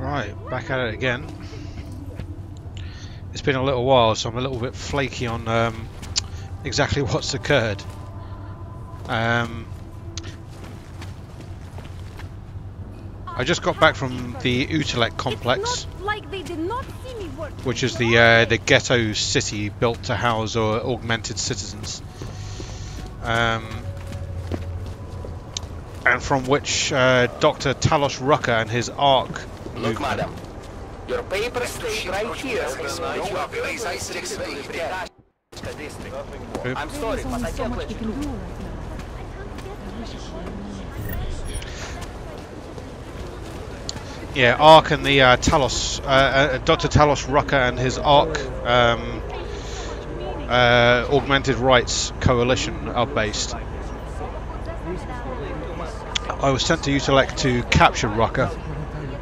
Right, back at it again. It's been a little while, so I'm a little bit flaky on exactly what's occurred. I just got back from the Utrecht complex, which is the ghetto city built to house or augmented citizens, and from which Dr. Talos Rucker and his ARC Look, madam, your papers stay right here. I'm sorry, but I can't let you do. Yeah, ARC and the Talos, Dr. Talos Rucker and his ARC Augmented Rights Coalition are based. I was sent to Utrecht to capture Rucker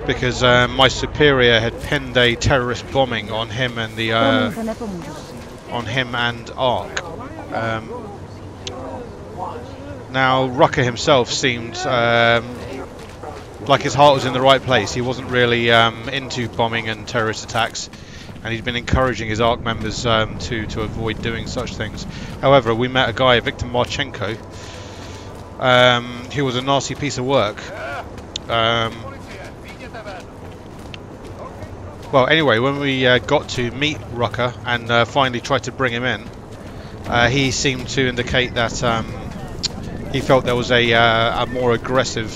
because my superior had pinned a terrorist bombing on him and the ARC. Now Rucker himself seemed like his heart was in the right place. He wasn't really into bombing and terrorist attacks, and he'd been encouraging his ARC members to avoid doing such things. However, we met a guy, Viktor Marchenko, who was a nasty piece of work. Well, anyway, when we got to meet Rucker and finally tried to bring him in, he seemed to indicate that he felt there was a more aggressive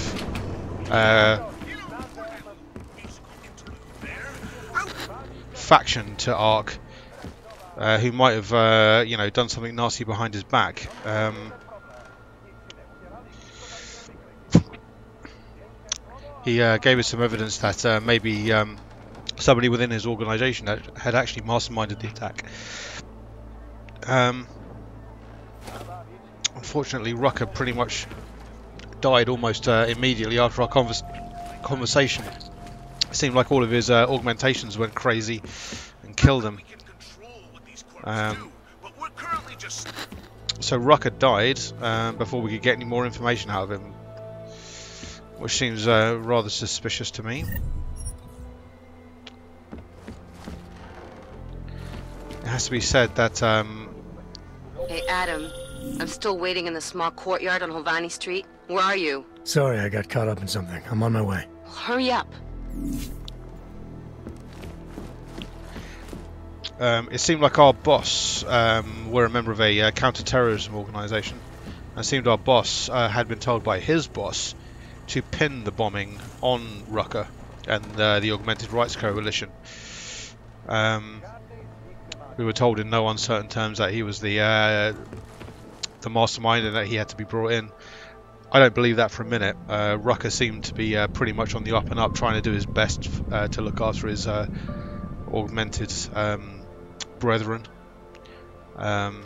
faction to ARC, who might have, done something nasty behind his back. He gave us some evidence that maybe somebody within his organisation had actually masterminded the attack. Unfortunately, Rucker pretty much died almost immediately after our conversation. It seemed like all of his augmentations went crazy and killed him. So Rucker died before we could get any more information out of him, which seems rather suspicious to me. It has to be said that Hey Adam, I'm still waiting in the small courtyard on Hovani Street. Where are you? Sorry, I got caught up in something. I'm on my way. Hurry up. it seemed like our boss were a member of a counter-terrorism organisation. It seemed our boss had been told by his boss to pin the bombing on Rucker and the Augmented Rights Coalition. We were told in no uncertain terms that he was the mastermind and that he had to be brought in. I don't believe that for a minute. Rucker seemed to be pretty much on the up and up, trying to do his best to look after his augmented brethren. And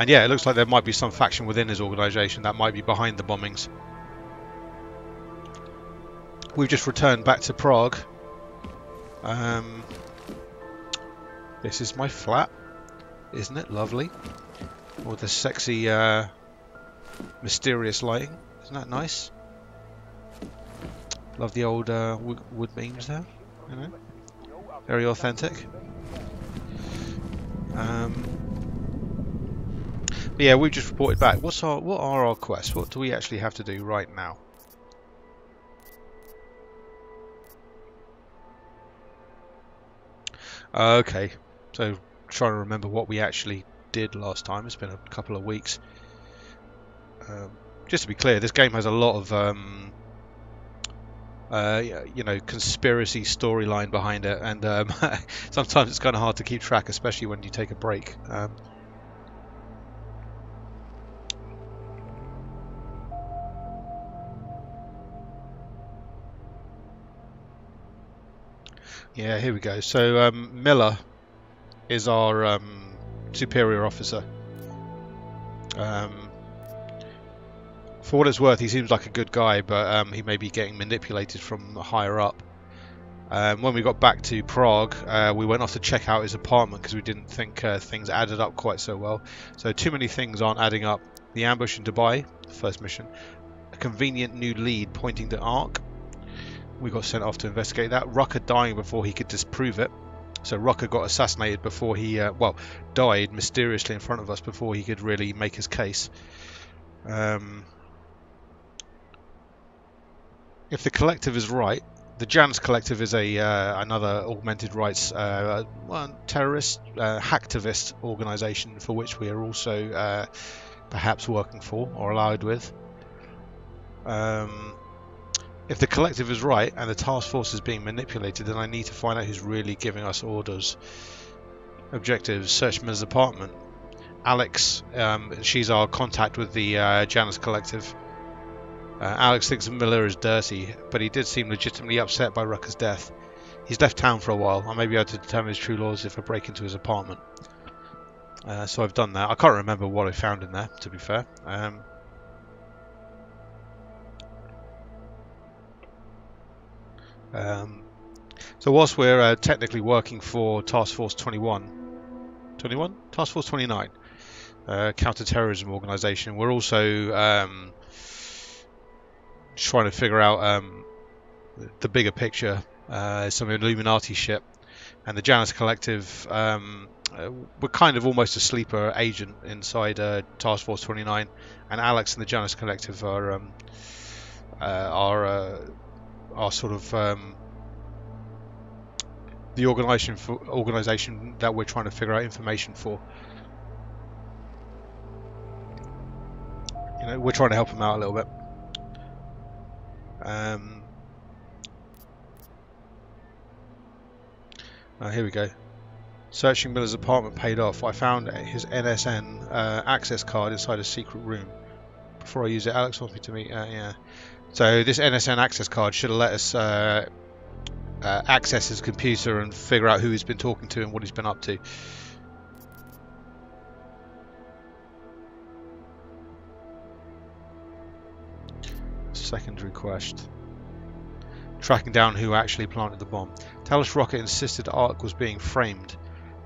yeah, it looks like there might be some faction within his organisation that might be behind the bombings. We've just returned back to Prague. This is my flat. Isn't it lovely? With the sexy, mysterious lighting. Isn't that nice? Love the old wood beams there. You know? Very authentic. But yeah, we've just reported back. What are our quests? What do we actually have to do right now? Okay, so trying to remember what we actually did last time. It's been a couple of weeks. Just to be clear, this game has a lot of you know, conspiracy storyline behind it, and sometimes it's kind of hard to keep track, especially when you take a break. Yeah, here we go. So Miller is our superior officer. For what it's worth, he seems like a good guy, but he may be getting manipulated from higher up. When we got back to Prague, we went off to check out his apartment because we didn't think things added up quite so well. So too many things aren't adding up. The ambush in Dubai, the first mission. A convenient new lead pointing to ARC. We got sent off to investigate that. Rucker dying before he could disprove it. So Rucker got assassinated before he, died mysteriously in front of us before he could really make his case. If the collective is right, the Janus Collective is another augmented rights terrorist, hacktivist organisation for which we are also perhaps working for or allied with. If the collective is right and the task force is being manipulated, then I need to find out who's really giving us orders. Objectives: search Miller's apartment. Alex, she's our contact with the Janus Collective. Alex thinks Miller is dirty, but he did seem legitimately upset by Rucker's death. He's left town for a while. I may be able to determine his true laws if I break into his apartment. So I've done that. I can't remember what I found in there, to be fair. So whilst we're technically working for Task Force 21? Task Force 29, counter-terrorism organisation, we're also trying to figure out the bigger picture, some Illuminati shit, and the Janus Collective. We're kind of almost a sleeper agent inside Task Force 29, and Alex and the Janus Collective are sort of the organisation that we're trying to figure out information for. You know, we're trying to help them out a little bit. Here we go. Searching Miller's apartment paid off. I found his NSN access card inside a secret room. Before I use it, Alex wants me to meet. Yeah. So this NSN access card should have let us access his computer and figure out who he's been talking to and what he's been up to. Secondary quest. Tracking down who actually planted the bomb. Talos Rocket insisted Ark was being framed,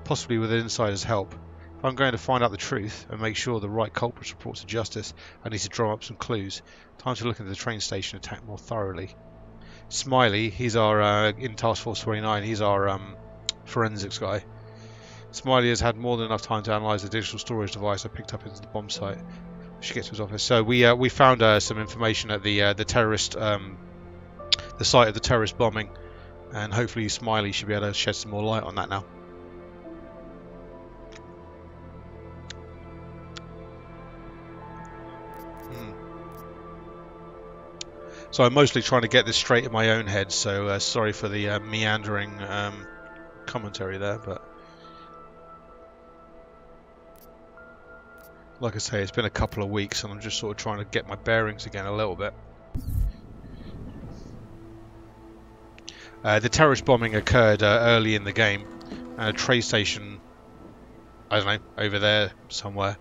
possibly with an insider's help. If I'm going to find out the truth and make sure the right culprits report to justice, I need to draw up some clues. Time to look into the train station attack more thoroughly. Smiley, he's our, in Task Force 29, he's our forensics guy. Smiley has had more than enough time to analyse the digital storage device I picked up into the bomb site. She gets to his office. So we found some information at the terrorist, the site of the terrorist bombing, and hopefully Smiley should be able to shed some more light on that now. So I'm mostly trying to get this straight in my own head, so sorry for the meandering commentary there, but like I say, it's been a couple of weeks and I'm just sort of trying to get my bearings again a little bit. The terrorist bombing occurred early in the game, and a train station, I don't know, over there somewhere,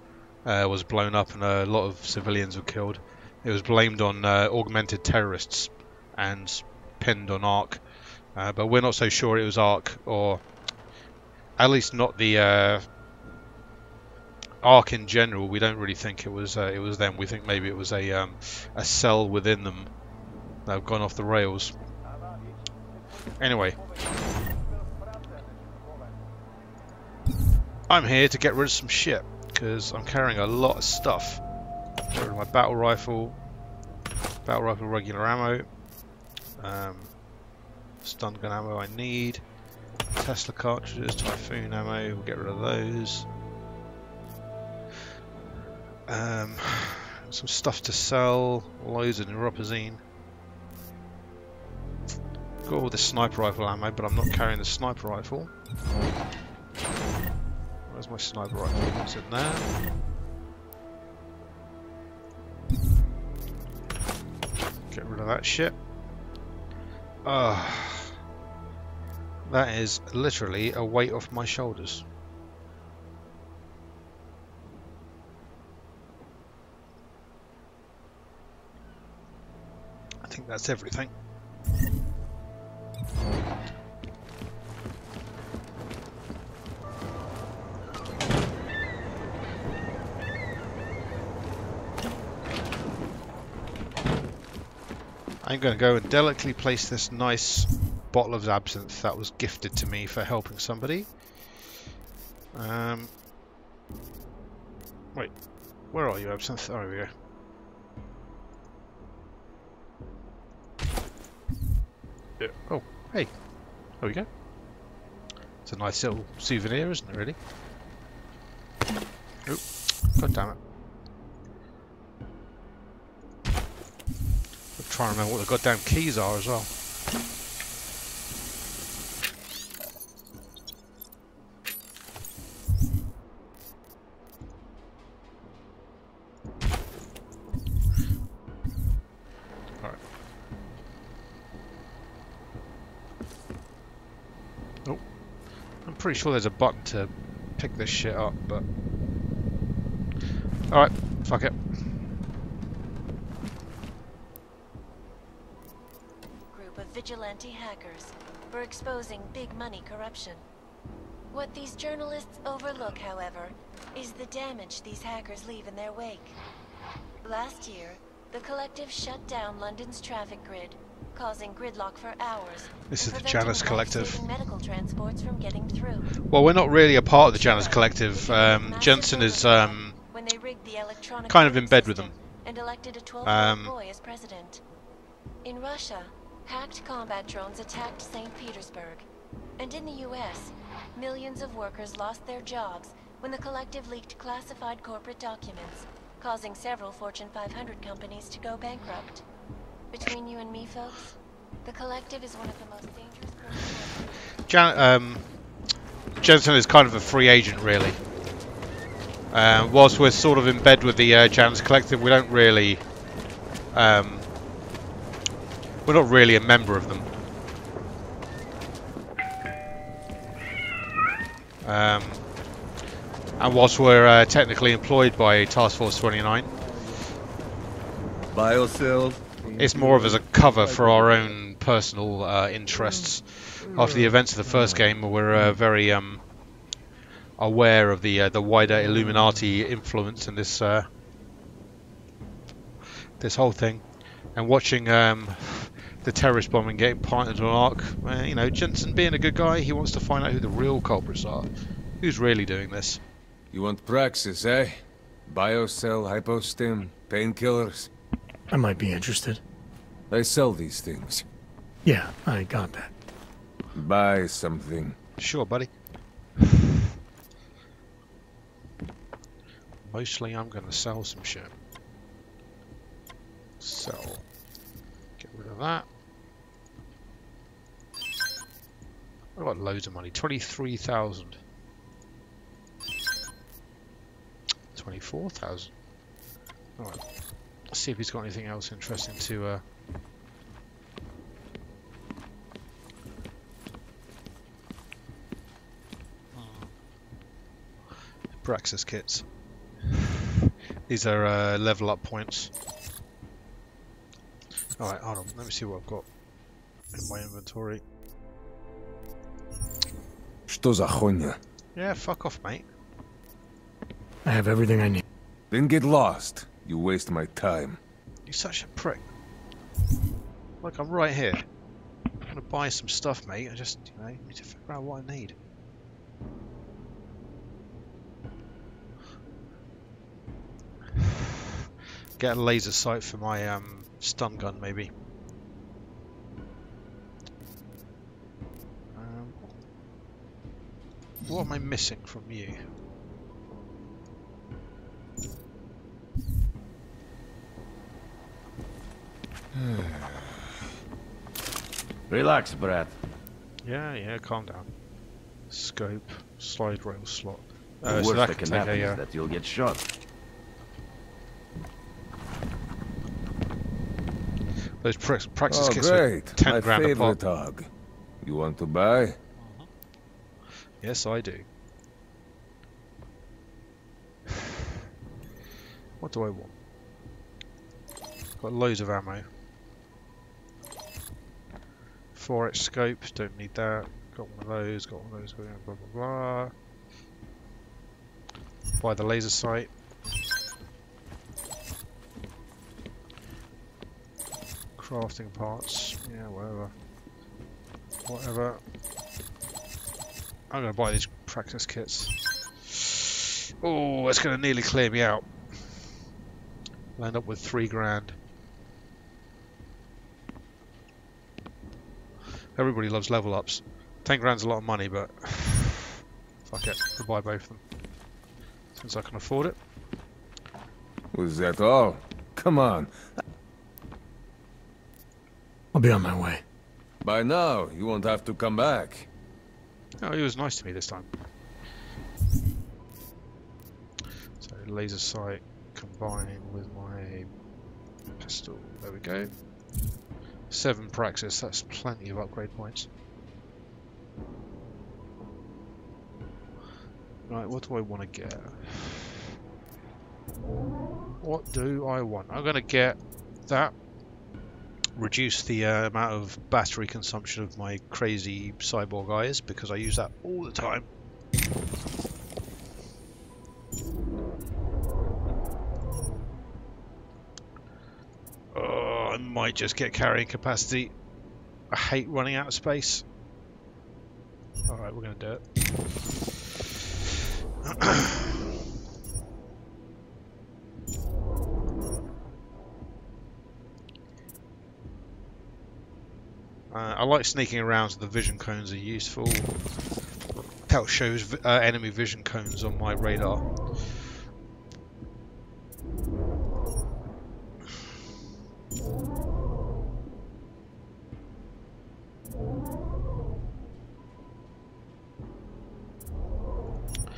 was blown up and a lot of civilians were killed. It was blamed on augmented terrorists and pinned on Ark, but we're not so sure it was Ark, or at least not the Ark in general. We don't really think it was them. We think maybe it was a cell within them that have gone off the rails. Anyway, I'm here to get rid of some shit because I'm carrying a lot of stuff. Get rid of my battle rifle regular ammo, stun gun ammo I need, Tesla cartridges, Typhoon ammo, we'll get rid of those. Some stuff to sell, loads of neuropazine. Got all the sniper rifle ammo, but I'm not carrying the sniper rifle. Where's my sniper rifle? It's in there. Get rid of that shit. That is literally a weight off my shoulders. I think that's everything. I'm going to go and delicately place this nice bottle of absinthe that was gifted to me for helping somebody. Wait, where are you, absinthe? Oh, there we go. Yeah. Oh, hey, there we go. It's a nice little souvenir, isn't it, really? Oh, god damn it. I'm trying to remember what the goddamn keys are as well. Alright. Oh. I'm pretty sure there's a button to pick this shit up, but... Alright, fuck it. Group of vigilante hackers for exposing big money corruption. What these journalists overlook, however, is the damage these hackers leave in their wake. Last year, the collective shut down London's traffic grid, causing gridlock for hours. This is the preventing Janus Collective. life-saving medical transports from getting through. Well, we're not really a part of the Janus Collective. Jensen is when they rigged the electronic kind of in bed with them. and elected a 12-year-old boy as president. In Russia, hacked combat drones attacked St. Petersburg. And in the US, millions of workers lost their jobs when the collective leaked classified corporate documents, causing several Fortune 500 companies to go bankrupt. Between you and me, folks, the collective is one of the most dangerous Jensen is kind of a free agent, really. Whilst we're sort of in bed with the Janus Collective, we don't really... we're not really a member of them. And whilst we're technically employed by Task Force 29, Biocells. it's more of as a cover for our own personal interests. After the events of the first game, we're very aware of the wider Illuminati influence in this this whole thing, and watching the terrorist bombing getting planted on Ark. You know, Jensen being a good guy, he wants to find out who the real culprits are. Who's really doing this? You want praxis, eh? Biocell, hypostim, painkillers. I might be interested. I sell these things. Yeah, I got that. Buy something. Sure, buddy. Mostly I'm going to sell some shit. Sell. Get rid of that. I've got loads of money. 23,000. 24,000. Alright. Let's see if he's got anything else interesting to... Praxis kits. These are level up points. Alright, hold on. Let me see what I've got in my inventory. Что за хуйня? Yeah, fuck off, mate. I have everything I need. Then get lost. You waste my time. You're such a prick. Look, I'm right here. I'm gonna buy some stuff, mate. I just, you know, need to figure out what I need. Get a laser sight for my stun gun, maybe. What am I missing from you? Relax, Brad. Yeah, calm down. Scope, slide rail slot. The So worst that that can can take happen a, is that you'll get shot. those praxis Oh, kits are great. 10 My grand a favorite pop. hog. You want to buy? Yes, I do. What do I want? Got loads of ammo. 4x scope, don't need that. Got one of those, blah blah blah. Buy the laser sight. Crafting parts. Yeah, whatever. Whatever. I'm going to buy these practice kits. Oh, it's going to nearly clear me out. I'll end up with 3 grand. Everybody loves level ups. 10 grand's a lot of money, but fuck it, I'll buy both of them. Since I can afford it. Was that all? Come on. I'll be on my way. By now, you won't have to come back. Oh, he was nice to me this time. So, laser sight combined with my pistol. There we go. 7 praxis, that's plenty of upgrade points. Right, what do I want to get? What do I want? I'm going to get that. Reduce the amount of battery consumption of my crazy cyborg eyes, because I use that all the time. Oh, I might just get carrying capacity. I hate running out of space. Alright, we're going to do it. I like sneaking around, so the vision cones are useful. That shows enemy vision cones on my radar.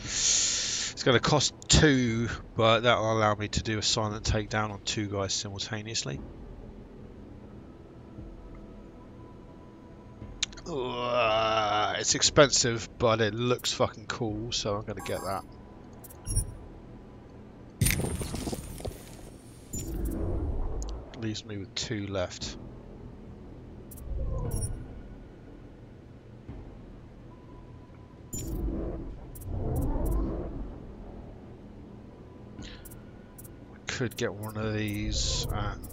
It's going to cost 2, but that will allow me to do a silent takedown on 2 guys simultaneously. It's expensive, but it looks fucking cool, so I'm going to get that. Leaves me with 2 left. Could get one of these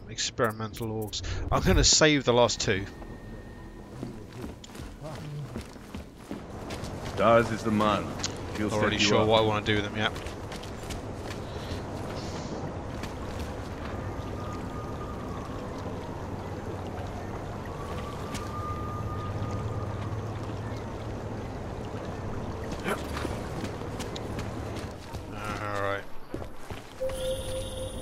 experimental orgs. I'm going to save the last 2. Daz is the man. He'll Not really set you sure up. what I want to do with them yet. Alright.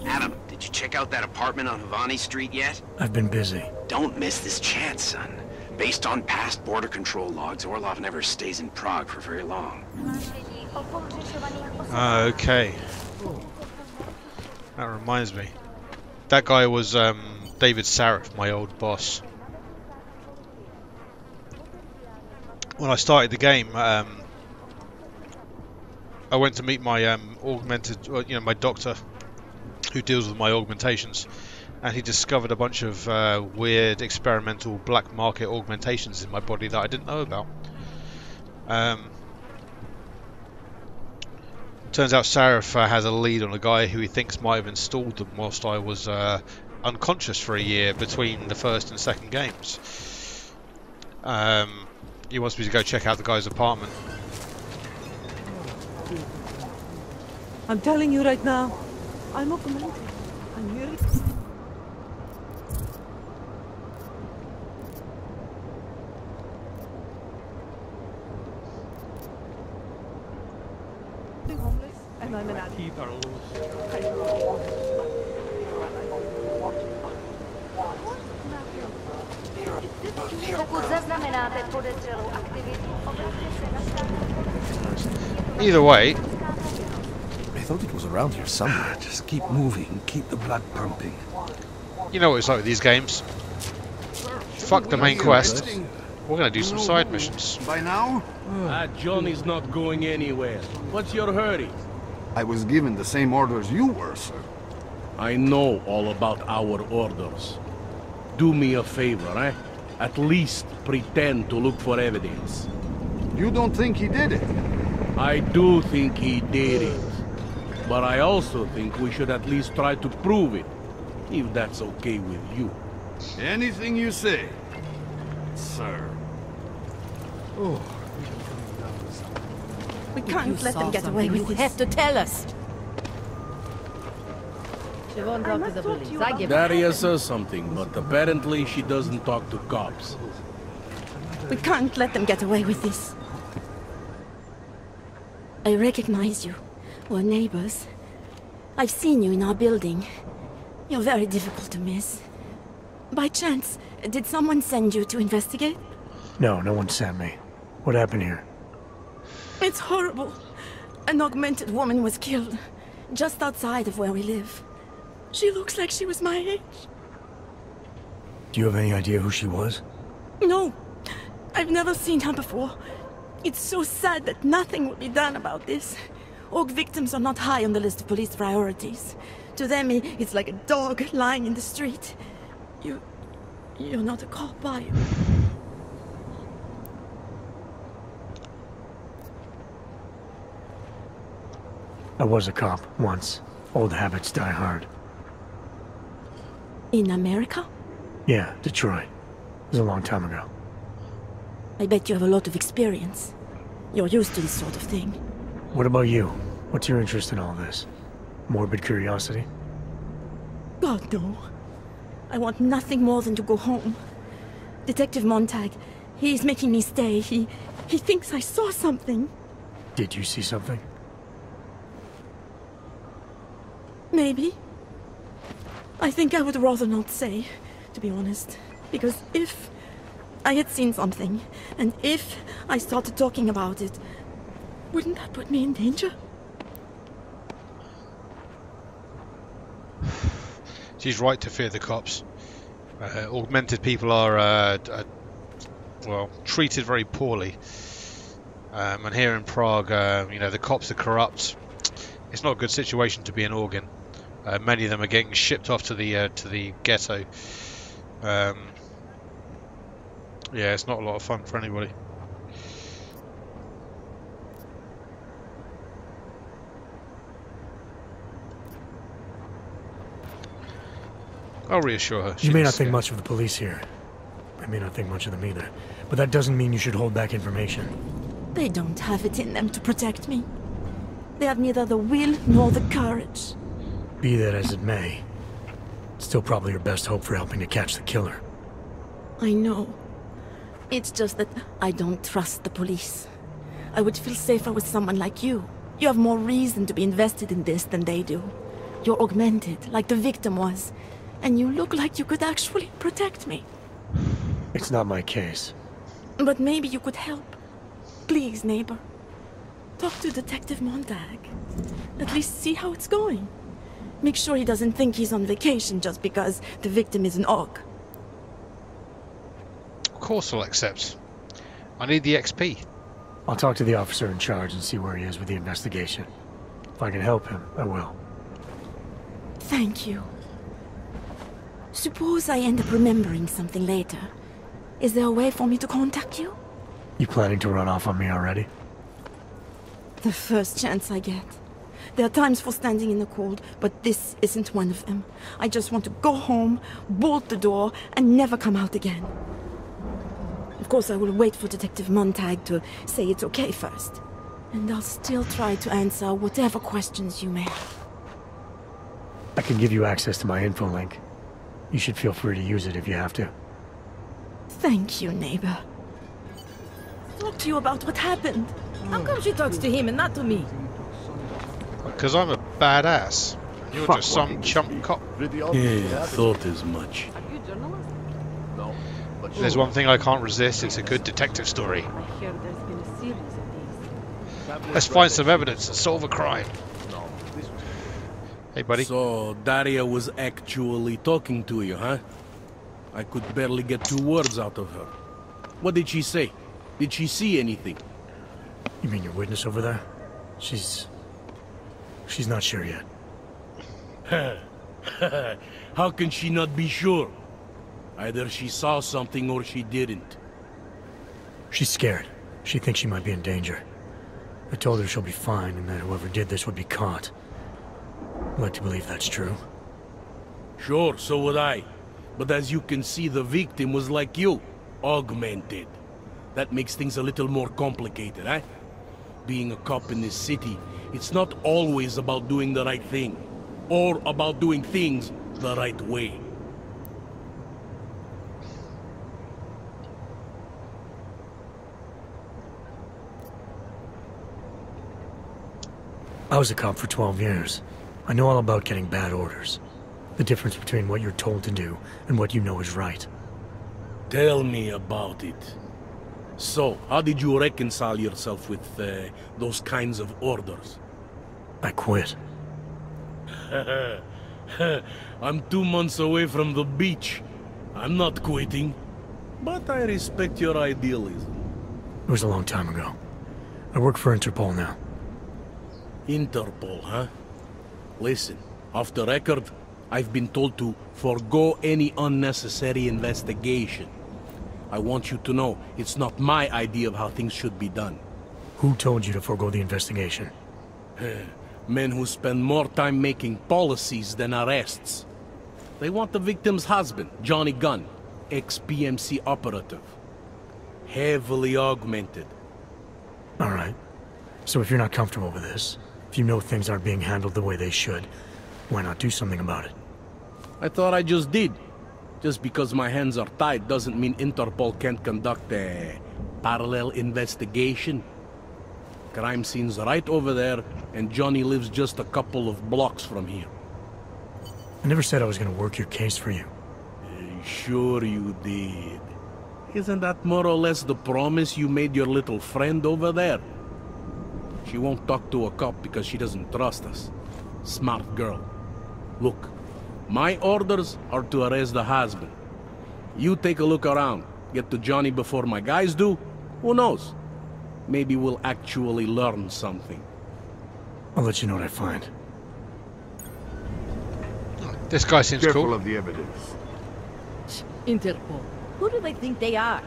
Adam, did you check out that apartment on Havani Street yet? I've been busy. Don't miss this chance, son. Based on past border control logs, Orlov never stays in Prague for very long. Okay. That reminds me. That guy was David Sarif, my old boss. When I started the game, I went to meet my my doctor, who deals with my augmentations, and he discovered a bunch of weird experimental black market augmentations in my body that I didn't know about. Turns out Sarif has a lead on a guy who he thinks might have installed them whilst I was unconscious for a year between the first and second games. He wants me to go check out the guy's apartment. I'm telling you right now, I'm augmented. I'm here. Homeless, and I'm an addict. Either way, I thought it was around here somewhere. Just keep moving, keep the blood pumping. you know what it's like with these games. Fuck the main quest. We're gonna do some side missions. By now? Johnny's not going anywhere. What's your hurry? I was given the same orders you were, sir. I know all about our orders. Do me a favor, eh? At least pretend to look for evidence. You don't think he did it? I do think he did it. But I also think we should at least try to prove it. If that's okay with you. Anything you say, sir. Oh. We can't let them get away with this. You have to tell us. She won't talk to the police. I give Daria says something, but apparently she doesn't talk to cops. We can't let them get away with this. I recognize you. We're neighbors. I've seen you in our building. You're very difficult to miss. By chance, did someone send you to investigate? No, no one sent me. What happened here? It's horrible. An augmented woman was killed, just outside of where we live. She looks like she was my age. Do you have any idea who she was? No, I've never seen her before. It's so sad that nothing will be done about this. Org victims are not high on the list of police priorities. To them, it's like a dog lying in the street. You're not a cop, are you? I was a cop, once. Old habits die hard. In America? Yeah, Detroit. It was a long time ago. I bet you have a lot of experience. You're used to this sort of thing. What about you? What's your interest in all this? Morbid curiosity? God, no. I want nothing more than to go home. Detective Montag, he's making me stay. He thinks I saw something. Did you see something? Maybe. I think I would rather not say, to be honest. Because if I had seen something, and if I started talking about it, wouldn't that put me in danger? She's right to fear the cops. Augmented people are, well, treated very poorly. And here in Prague, you know, the cops are corrupt. It's not a good situation to be an organ. Many of them are getting shipped off to the ghetto. Yeah, it's not a lot of fun for anybody. I'll reassure her. You may not think much of the police here. I may not think much of them either. But that doesn't mean you should hold back information. They don't have it in them to protect me. They have neither the will nor the courage. Be that as it may, it's still probably your best hope for helping to catch the killer. I know. It's just that I don't trust the police. I would feel safer with someone like you. You have more reason to be invested in this than they do. You're augmented, like the victim was. And you look like you could actually protect me. It's not my case. But maybe you could help. Please, neighbor. Talk to Detective Montag. At least see how it's going. Make sure he doesn't think he's on vacation just because the victim is an orc. Of course I'll accept. I need the XP. I'll talk to the officer in charge and see where he is with the investigation. If I can help him, I will. Thank you. Suppose I end up remembering something later. Is there a way for me to contact you? You planning to run off on me already? The first chance I get. There are times for standing in the cold, but this isn't one of them. I just want to go home, bolt the door, and never come out again. Of course, I will wait for Detective Montag to say it's okay first. And I'll still try to answer whatever questions you may have. I can give you access to my info link. You should feel free to use it if you have to. Thank you, neighbor. Talk to you about what happened. How come she talks to him and not to me? Because I'm a badass. You're just some chump cop. Yeah, thought as much. Are you a journalist? No. But If there's one thing I can't resist, it's a good detective story. I hear there's been a series of these. Let's find some evidence and solve a crime. Hey, buddy. So, Daria was actually talking to you, huh? I could barely get 2 words out of her. What did she say? Did she see anything? You mean your witness over there? She's not sure yet. How can she not be sure? Either she saw something or she didn't. She's scared. She thinks she might be in danger. I told her she'll be fine and that whoever did this would be caught. I'd like to believe that's true. Sure, so would I. But as you can see, the victim was like you, augmented. That makes things a little more complicated, eh? Being a cop in this city, it's not always about doing the right thing, or about doing things the right way. I was a cop for 12 years. I know all about getting bad orders. The difference between what you're told to do and what you know is right. Tell me about it. So, how did you reconcile yourself with those kinds of orders? I quit. I'm 2 months away from the beach. I'm not quitting. But I respect your idealism. It was a long time ago. I work for Interpol now. Interpol, huh? Listen, off the record, I've been told to forego any unnecessary investigation. I want you to know, it's not my idea of how things should be done. Who told you to forego the investigation? Men who spend more time making policies than arrests. They want the victim's husband, Johnny Gunn, ex-PMC operative. Heavily augmented. All right. So if you're not comfortable with this, if you know things aren't being handled the way they should, why not do something about it? I thought I just did. Just because my hands are tied doesn't mean Interpol can't conduct a parallel investigation. Crime scene's right over there, and Johnny lives just a couple of blocks from here. I never said I was going to work your case for you. Sure you did. Isn't that more or less the promise you made your little friend over there? She won't talk to a cop because she doesn't trust us. Smart girl. Look, my orders are to arrest the husband. You take a look around. Get to Johnny before my guys do. Who knows? Maybe we'll actually learn something. I'll let you know what I find. This guy seems Careful cool. of the evidence. Interpol. Who do they think they are?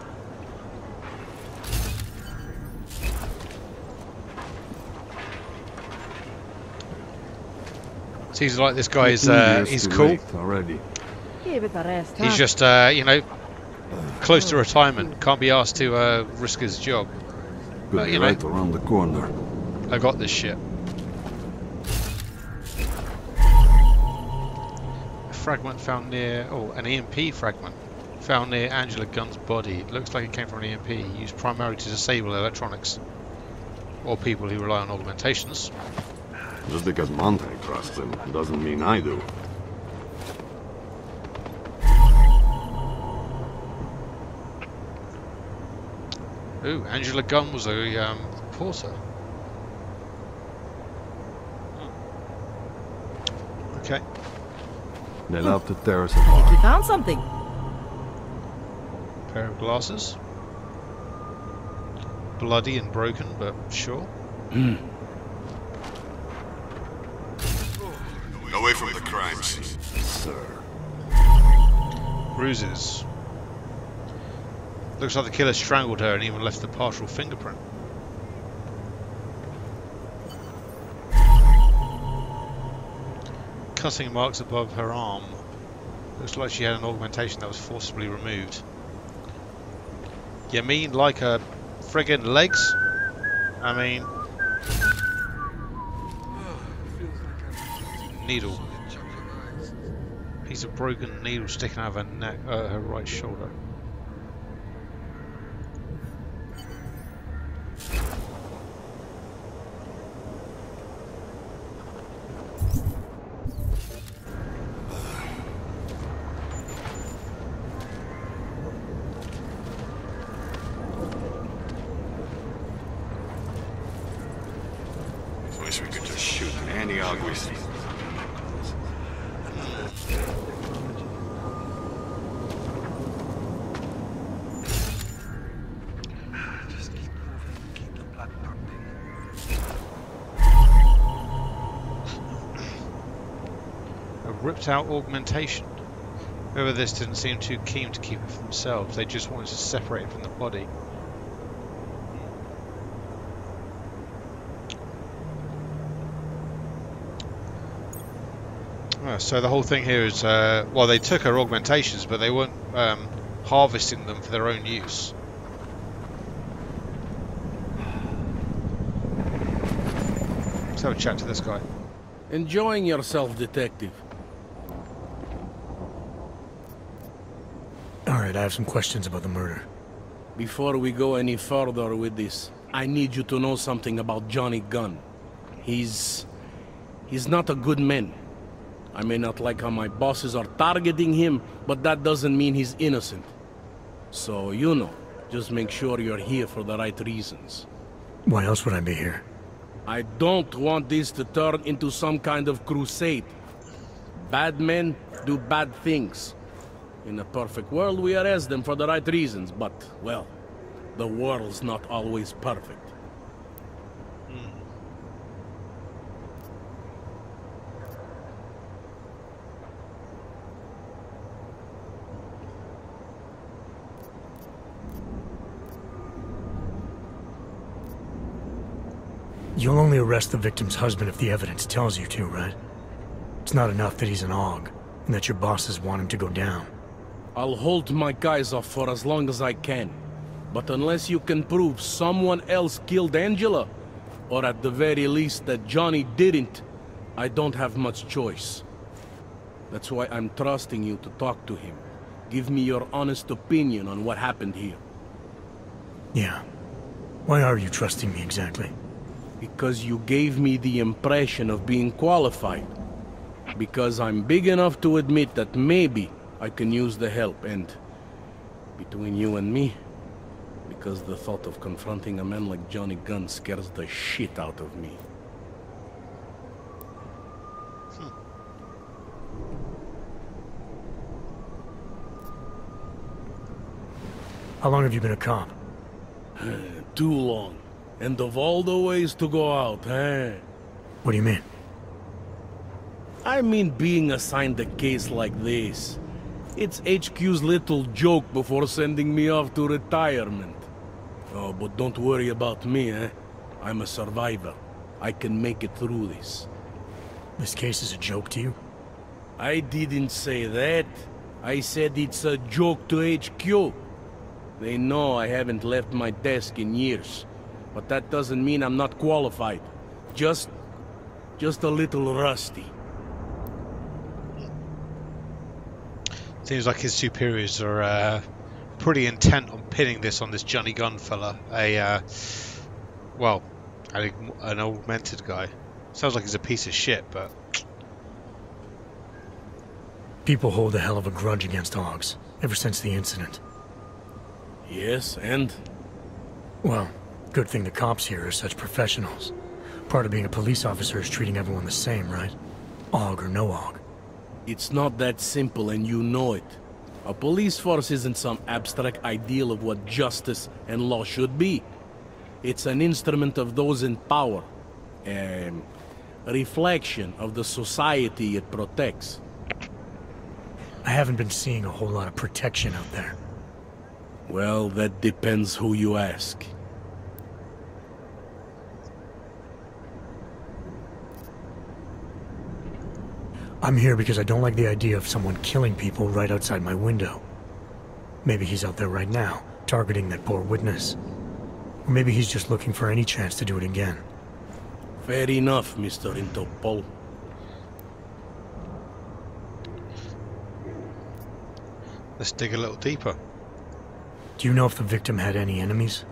Seems like this guy is he's Too cool. late already. Give it a rest, huh? He's just you know, close to retirement. Can't be asked to risk his job. But you know, Right around the corner. I got this shit. A fragment found near, an EMP fragment found near Angela Gunn's body. It looks like it came from an EMP used primarily to disable electronics or people who rely on augmentations. Just because Monte trusts him doesn't mean I do. Ooh, Angela Gunn was a porter. Okay. They love to tear us I think apart. he found something. Pair of glasses. Bloody and broken, but sure. Away from the crime scene, sir. Bruises. Looks like the killer strangled her and even left a partial fingerprint. Cutting marks above her arm. Looks like she had an augmentation that was forcibly removed. You mean like her friggin' legs? I mean... Needle. Piece of broken needle sticking out of her neck, her right shoulder. Wish we could just shoot any ugly. Just keep moving, keep the blood pumping. A ripped out augmentation. Whoever this didn't seem too keen to keep it for themselves. They just wanted to separate it from the body. So the whole thing here is, well, they took her augmentations, but they weren't harvesting them for their own use. Let's have a chat to this guy. Enjoying yourself, detective. Alright, I have some questions about the murder. Before we go any further with this, I need you to know something about Johnny Gunn. He's not a good man. I may not like how my bosses are targeting him, but that doesn't mean he's innocent. So, you know, just make sure you're here for the right reasons. Why else would I be here? I don't want this to turn into some kind of crusade. Bad men do bad things. In a perfect world, we arrest them for the right reasons, but, well, the world's not always perfect. You'll only arrest the victim's husband if the evidence tells you to, right? It's not enough that he's an AUG, and that your bosses want him to go down. I'll hold my guys off for as long as I can. But unless you can prove someone else killed Angela, or at the very least that Johnny didn't, I don't have much choice. That's why I'm trusting you to talk to him. Give me your honest opinion on what happened here. Yeah. Why are you trusting me exactly? Because you gave me the impression of being qualified. Because I'm big enough to admit that maybe I can use the help, and between you and me, because the thought of confronting a man like Johnny Gunn scares the shit out of me. How long have you been a cop? Too long. And of all the ways to go out, eh? What do you mean? I mean being assigned a case like this. It's HQ's little joke before sending me off to retirement. Oh, but don't worry about me, eh? I'm a survivor. I can make it through this. This case is a joke to you? I didn't say that. I said it's a joke to HQ. They know I haven't left my desk in years. But that doesn't mean I'm not qualified. Just a little rusty. Seems like his superiors are pretty intent on pinning this on this Johnny Gunn fella. Well, an augmented guy. Sounds like he's a piece of shit, but... People hold a hell of a grudge against AUGs, ever since the incident. Yes, and? Well, good thing the cops here are such professionals. Part of being a police officer is treating everyone the same, right? AUG or no AUG. It's not that simple, and you know it. A police force isn't some abstract ideal of what justice and law should be. It's an instrument of those in power. A reflection of the society it protects. I haven't been seeing a whole lot of protection out there. Well, that depends who you ask. I'm here because I don't like the idea of someone killing people right outside my window. Maybe he's out there right now, targeting that poor witness. Or maybe he's just looking for any chance to do it again. Fair enough, Mr. Interpol. Let's dig a little deeper. Do you know if the victim had any enemies?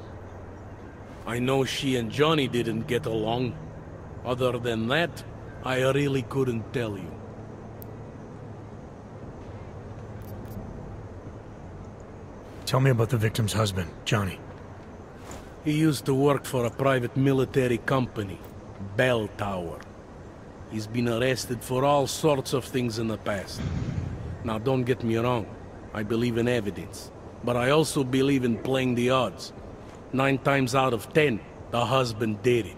I know she and Johnny didn't get along. Other than that, I really couldn't tell you. Tell me about the victim's husband, Johnny. He used to work for a private military company, Bell Tower. He's been arrested for all sorts of things in the past. Now, don't get me wrong. I believe in evidence. But I also believe in playing the odds. 9 times out of 10, the husband did it.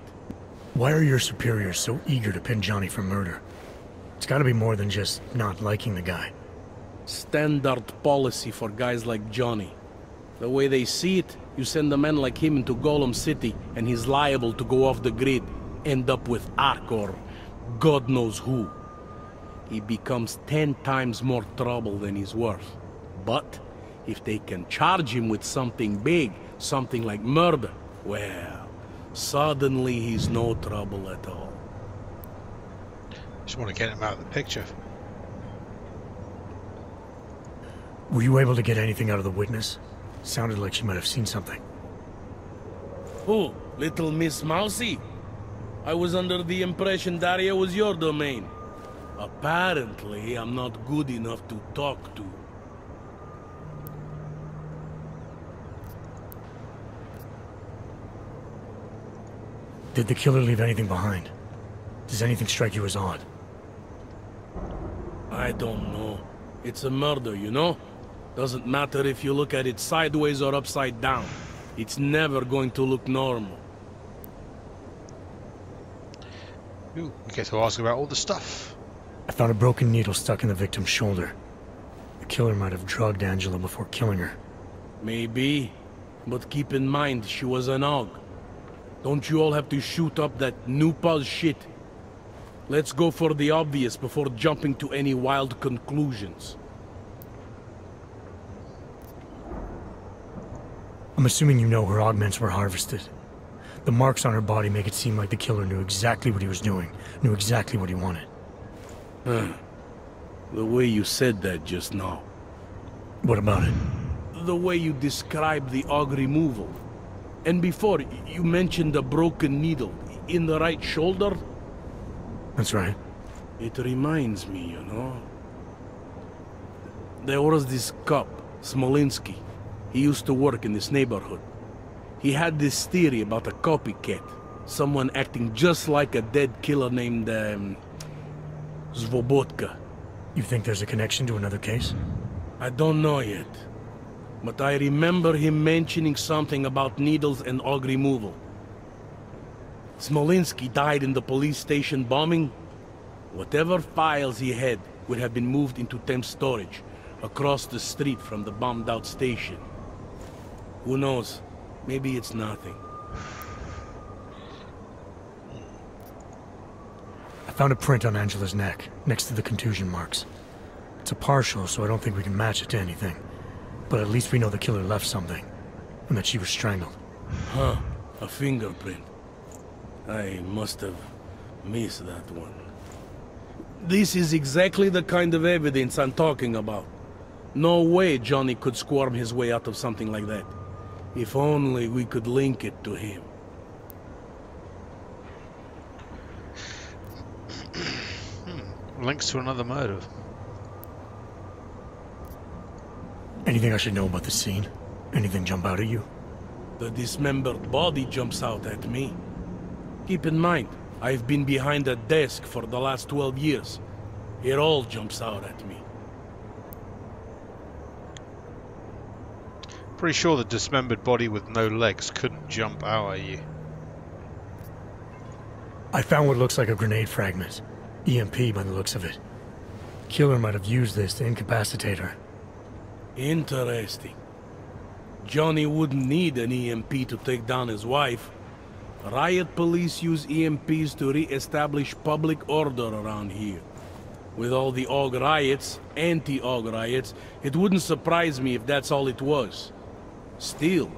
Why are your superiors so eager to pin Johnny for murder? It's gotta be more than just not liking the guy. Standard policy for guys like Johnny. The way they see it, you send a man like him into Golem City, and he's liable to go off the grid, end up with Ark or God knows who. he becomes 10 times more trouble than he's worth. But if they can charge him with something big, something like murder, well, suddenly he's no trouble at all. Just want to get him out of the picture. Were you able to get anything out of the witness? Sounded like she might have seen something. Who? Little Miss Mousy? I was under the impression Daria was your domain. Apparently, I'm not good enough to talk to. Did the killer leave anything behind? Does anything strike you as odd? I don't know. It's a murder, you know? Doesn't matter if you look at it sideways or upside down. It's never going to look normal. Ooh, we get to ask about all the stuff. I found a broken needle stuck in the victim's shoulder. The killer might have drugged Angela before killing her. Maybe, but keep in mind she was an AUG. Don't you all have to shoot up that new pause shit? Let's go for the obvious before jumping to any wild conclusions. I'm assuming you know her augments were harvested. The marks on her body make it seem like the killer knew exactly what he was doing, knew exactly what he wanted. The way you said that just now. What about it? The way you described the AUG removal. And before, you mentioned a broken needle in the right shoulder? That's right. It reminds me, you know. There was this cop, Smolinski. He used to work in this neighborhood. He had this theory about a copycat. Someone acting just like a dead killer named, Svobotka. You think there's a connection to another case? I don't know yet. But I remember him mentioning something about needles and AUG removal. Smolinski died in the police station bombing. Whatever files he had would have been moved into temp storage, across the street from the bombed-out station. Who knows? Maybe it's nothing. I found a print on Angela's neck, next to the contusion marks. It's a partial, so I don't think we can match it to anything. But at least we know the killer left something, and that she was strangled. Huh, a fingerprint. I must have missed that one. This is exactly the kind of evidence I'm talking about. No way Johnny could squirm his way out of something like that. If only we could link it to him. Links to another murder. Anything I should know about the scene? Anything jump out at you? The dismembered body jumps out at me. Keep in mind, I've been behind a desk for the last 12 years. It all jumps out at me. Pretty sure the dismembered body with no legs couldn't jump out at you. I found what looks like a grenade fragment. EMP by the looks of it. Killer might have used this to incapacitate her. Interesting. Johnny wouldn't need an EMP to take down his wife. Riot police use EMPs to re-establish public order around here. With all the AUG riots, anti-AUG riots, it wouldn't surprise me if that's all it was. Still,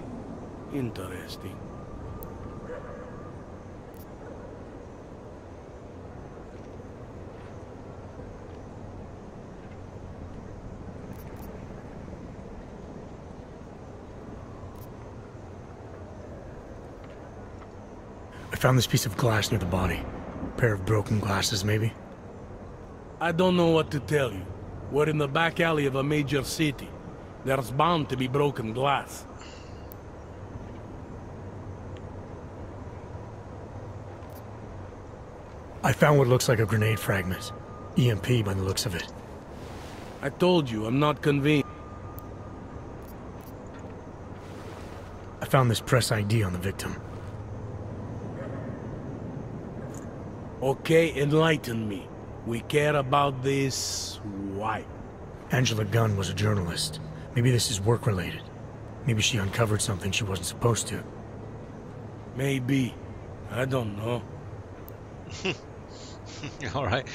interesting. I found this piece of glass near the body. A pair of broken glasses, maybe? I don't know what to tell you. We're in the back alley of a major city. There's bound to be broken glass. I found what looks like a grenade fragment. EMP by the looks of it. I told you, I'm not convinced. I found this press ID on the victim. Okay, enlighten me. We care about this... why? Angela Gunn was a journalist. Maybe this is work-related. Maybe she uncovered something she wasn't supposed to. Maybe. I don't know. Alright.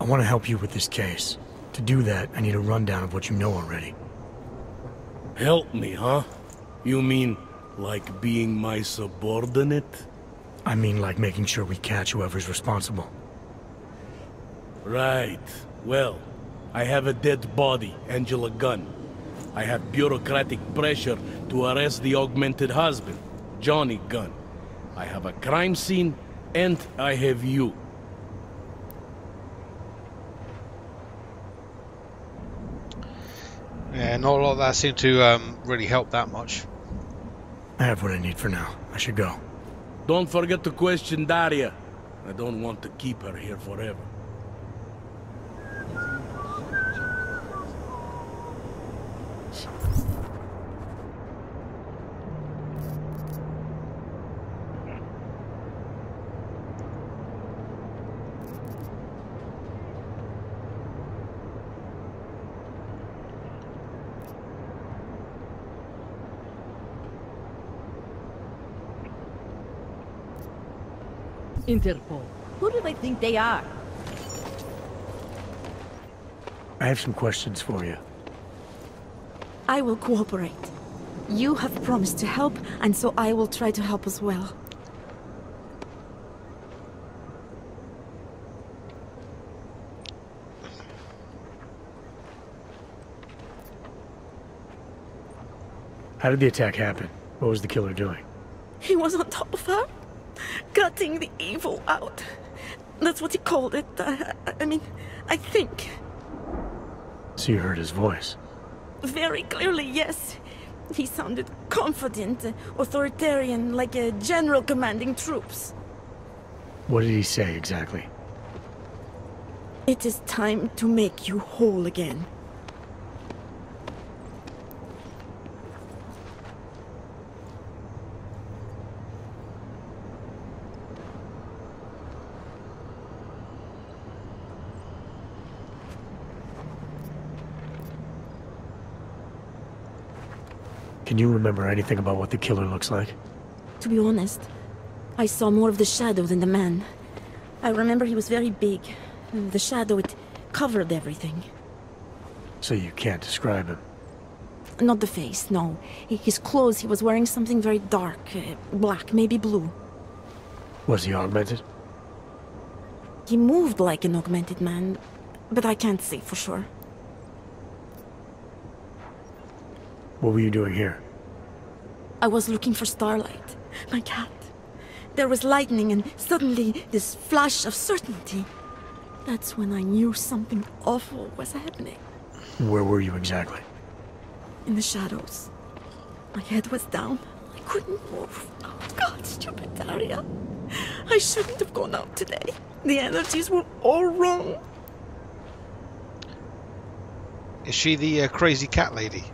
I want to help you with this case. To do that, I need a rundown of what you know already. Help me, huh? You mean, like being my subordinate? I mean like making sure we catch whoever's responsible. Right. Well, I have a dead body, Angela Gunn. I have bureaucratic pressure to arrest the augmented husband, Johnny Gunn. I have a crime scene, and I have you. Yeah, not a lot of that seemed to really help that much. I have what I need for now. I should go. Don't forget to question Daria. I don't want to keep her here forever. Interpol. Who do they think they are? I have some questions for you. I will cooperate. You have promised to help, and so I will try to help as well. How did the attack happen? What was the killer doing? He was on top of her, cutting the evil out. That's what he called it. I mean, I think. So you heard his voice? Very clearly, yes. He sounded confident, authoritarian, like a general commanding troops. What did he say exactly? It is time to make you whole again. Can you remember anything about what the killer looks like? To be honest, I saw more of the shadow than the man. I remember he was very big. The shadow, it covered everything. So you can't describe him? Not the face, no. His clothes, he was wearing something very dark. Black, maybe blue. Was he augmented? He moved like an augmented man, but I can't say for sure. What were you doing here? I was looking for Starlight, my cat. There was lightning and suddenly this flash of certainty. That's when I knew something awful was happening. Where were you exactly? In the shadows. My head was down. I couldn't move. Oh God, stupid Daria. I shouldn't have gone out today. The energies were all wrong. Is she the crazy cat lady?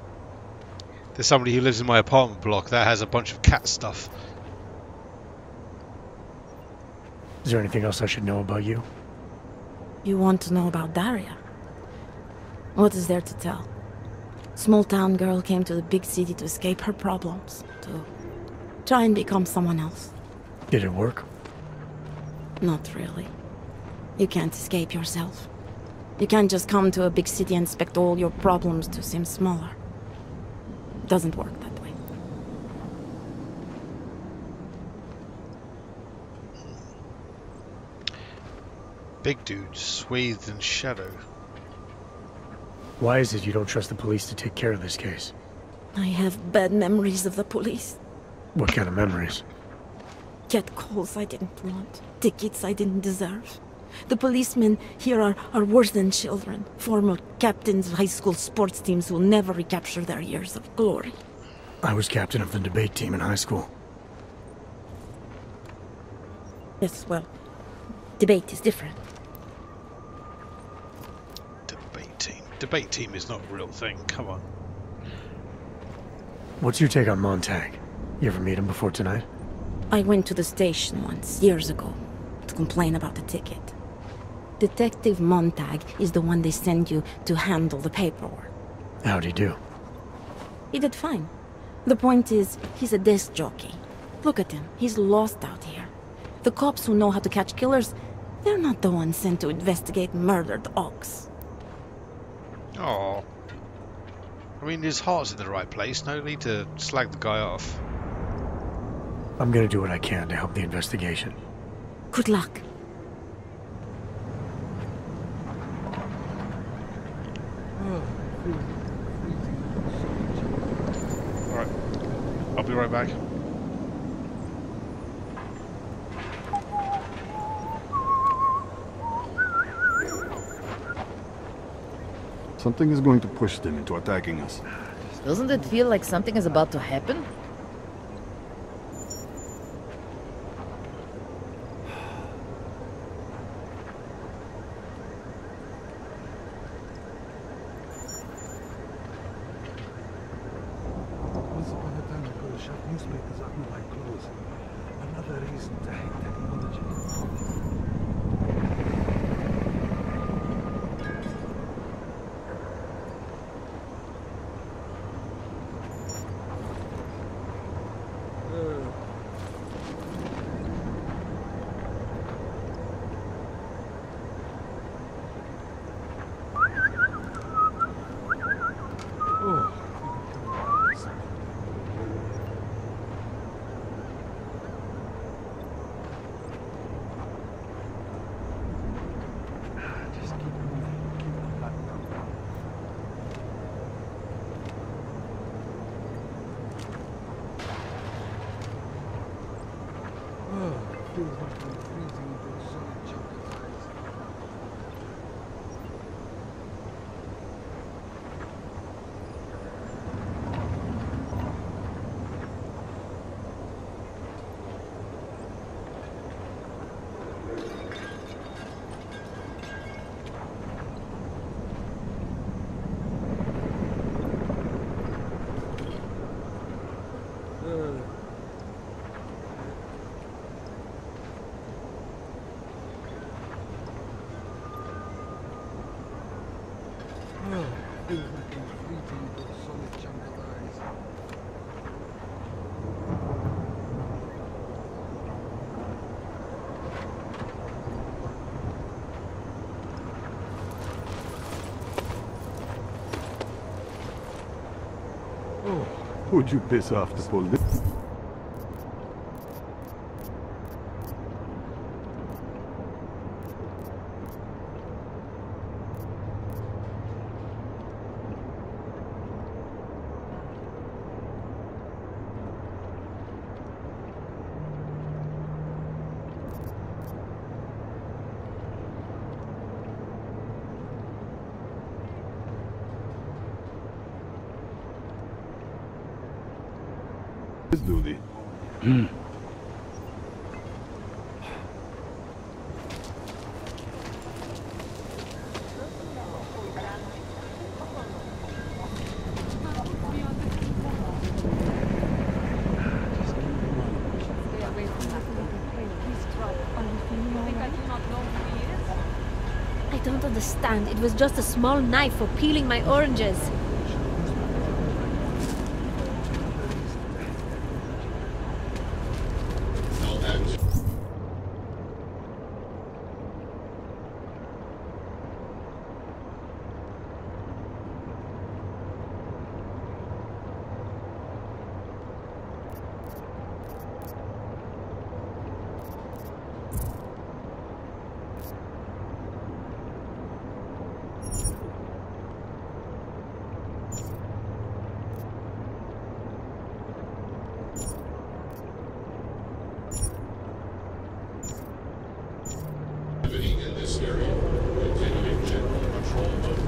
There's somebody who lives in my apartment block that has a bunch of cat stuff. Is there anything else I should know about you? You want to know about Daria? What is there to tell? Small town girl came to the big city to escape her problems, to try and become someone else. Did it work? Not really. You can't escape yourself. You can't just come to a big city and expect all your problems to seem smaller. It doesn't work that way. Big dude, swathed in shadow. Why is it you don't trust the police to take care of this case? I have bad memories of the police. What kind of memories? Get calls I didn't want. Tickets I didn't deserve. The policemen here are worse than children. Former captains of high school sports teams who will never recapture their years of glory. I was captain of the debate team in high school. Yes, well, debate is different. Debate team. Debate team is not a real thing. Come on. What's your take on Montag? You ever meet him before tonight? I went to the station once, years ago, to complain about the ticket. Detective Montag is the one they send you to handle the paperwork. How'd he do? He did fine. The point is, he's a desk jockey. Look at him. He's lost out here. The cops who know how to catch killers, They're not the ones sent to investigate murdered ox. Oh. I mean, his heart's in the right place. No need to slag the guy off. I'm gonna do what I can to help the investigation. Good luck. Alright. I'll be right back. Something is going to push them into attacking us. Doesn't it feel like something is about to happen? Once upon a time ago, shop newspapers out my clothes. Another reason to hate technology. Feels like I'm freezing into a solid chunk of ice. Feels like I'm freezing into a solid chunk of ice. Oh, who'd you piss off to pull this? Duty. I don't understand. It was just a small knife for peeling my oranges. In this area, continuing general patrol mode.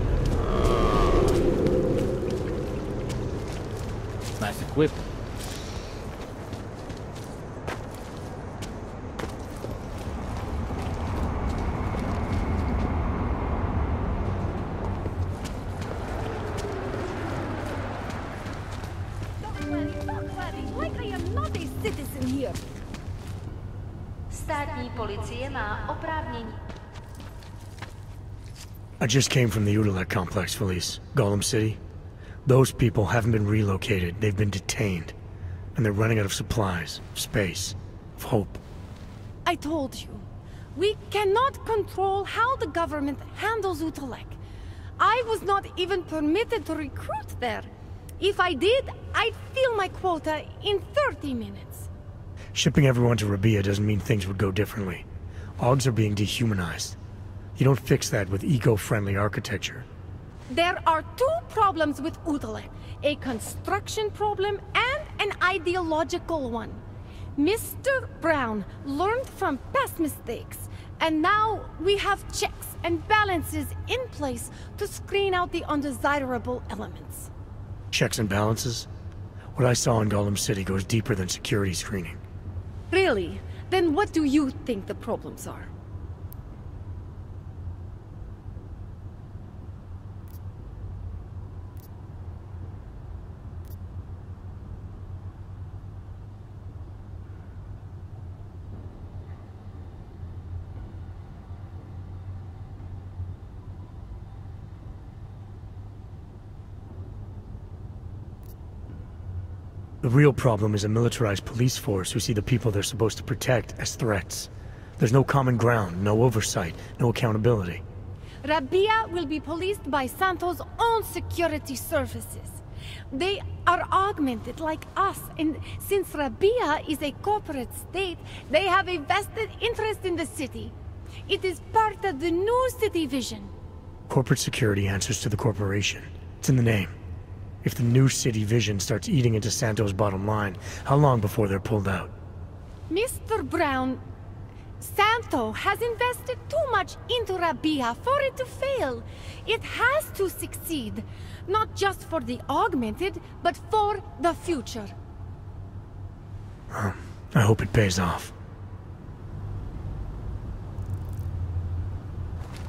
Nice equipment. Don't worry, like I am not a citizen here. Státní policie má oprávnění. I just came from the Udalek complex, Felice. Gollum City. Those people haven't been relocated. They've been detained. And they're running out of supplies, of space, of hope. I told you. We cannot control how the government handles Utulek. I was not even permitted to recruit there. If I did, I'd fill my quota in 30 minutes. Shipping everyone to Rabia doesn't mean things would go differently. Augs are being dehumanized. You don't fix that with eco-friendly architecture. There are two problems with Utulek. A construction problem and an ideological one. Mr. Brown learned from past mistakes, and now we have checks and balances in place to screen out the undesirable elements. Checks and balances? What I saw in Gollum City goes deeper than security screening. Really? Then what do you think the problems are? The real problem is a militarized police force who see the people they're supposed to protect as threats. There's no common ground, no oversight, no accountability. Rabia will be policed by Santo's own security services. They are augmented like us, and since Rabia is a corporate state, they have a vested interest in the city. It is part of the new city vision. Corporate security answers to the corporation. It's in the name. If the new city vision starts eating into Santo's bottom line, how long before they're pulled out? Mr. Brown, Santo has invested too much into Rabia for it to fail. It has to succeed. Not just for the augmented, but for the future. I hope it pays off.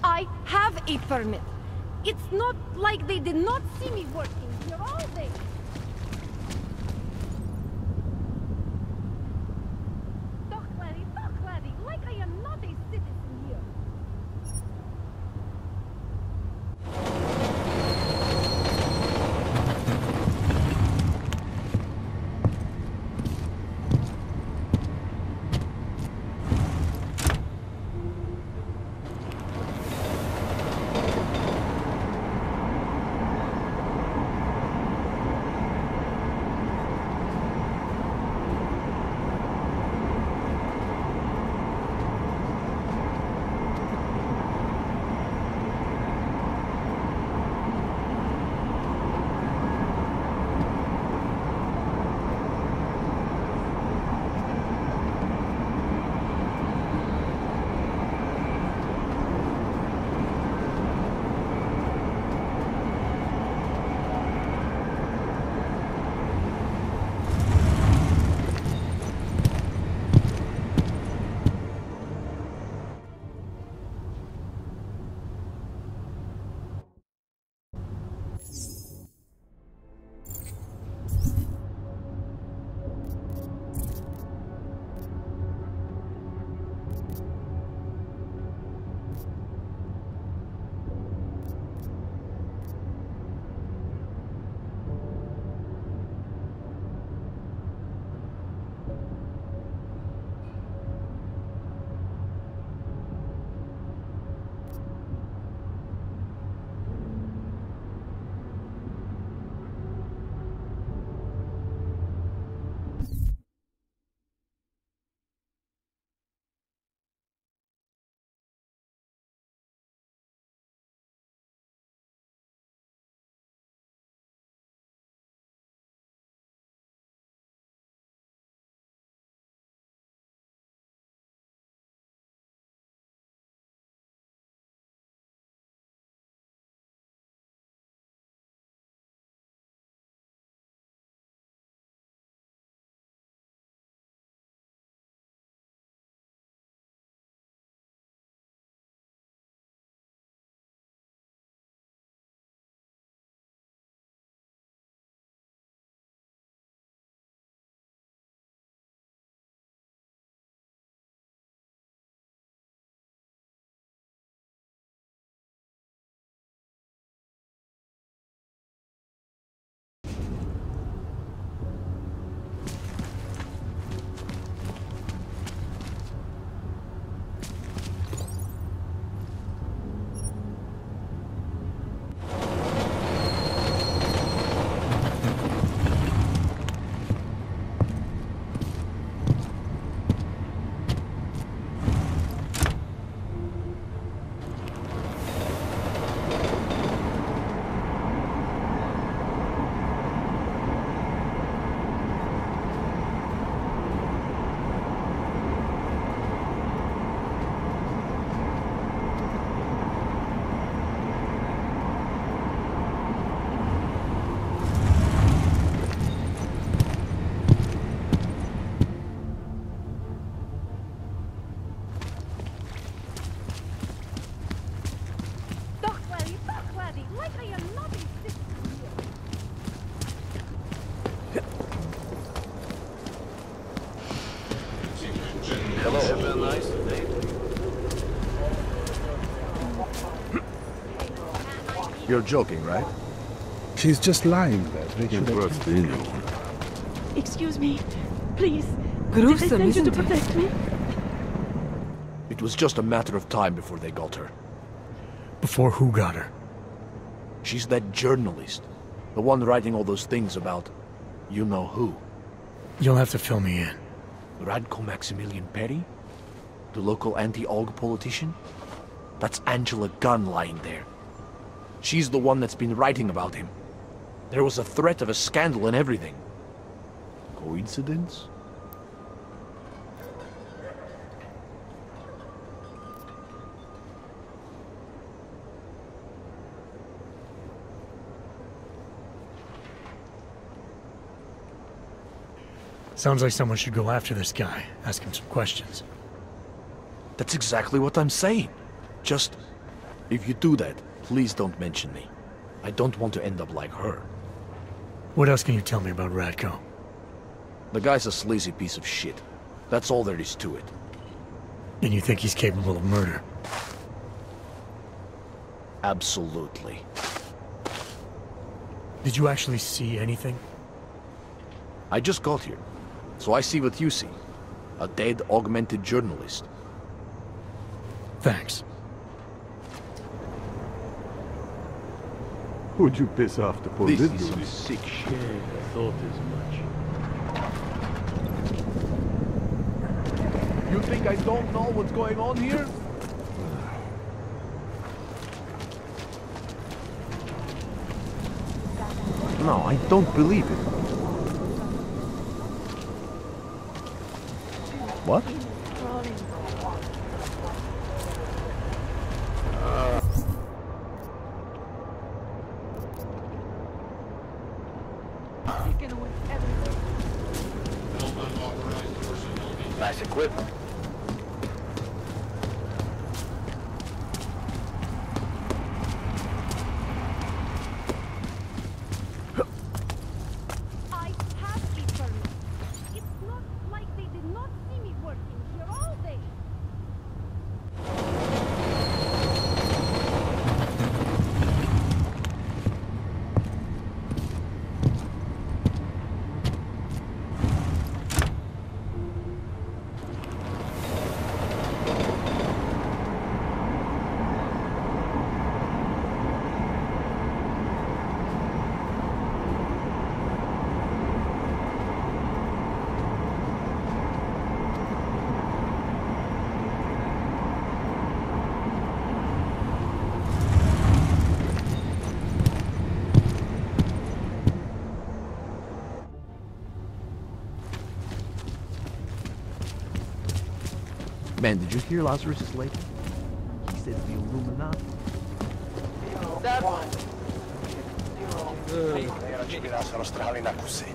I have a permit. It's not like they did not see me working here all day. Talk, laddie, like I am not a citizen here. You're joking, right? She's just lying there. They Can't should trust have... anyone. Excuse me. Please. Gruesome, Did they send you to isn't it? protect me? It was just a matter of time before they got her. Before who got her? She's that journalist. The one writing all those things about... you know who. You'll have to fill me in. Radko Maximilian Perry? The local anti-AUG politician? That's Angela Gunn lying there. She's the one that's been writing about him. There was a threat of a scandal and everything. Coincidence? Sounds like someone should go after this guy, ask him some questions. That's exactly what I'm saying. Just, if you do that, please don't mention me. I don't want to end up like her. What else can you tell me about Radko? The guy's a sleazy piece of shit. That's all there is to it. And you think he's capable of murder? Absolutely. Did you actually see anything? I just got here, so I see what you see. A dead, augmented journalist. Thanks. Who'd you piss off to pull this This dude? is some sick shit. I thought as much. You think I don't know what's going on here? No, I don't believe it. What? Nice equipment. I have a permit. It's not like they did not see me working here all day. Man, did you hear Lazarus is late? He said the Illuminati. That one. Radši by nás roztrhali na kusy.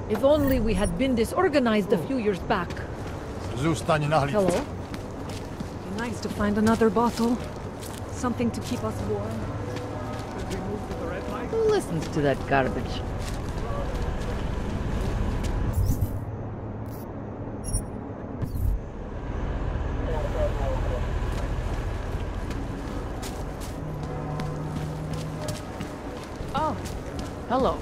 If only we had been disorganized a few years back. Hello? Be nice to find another bottle. Something to keep us warm. Who listens to that garbage? Oh, hello.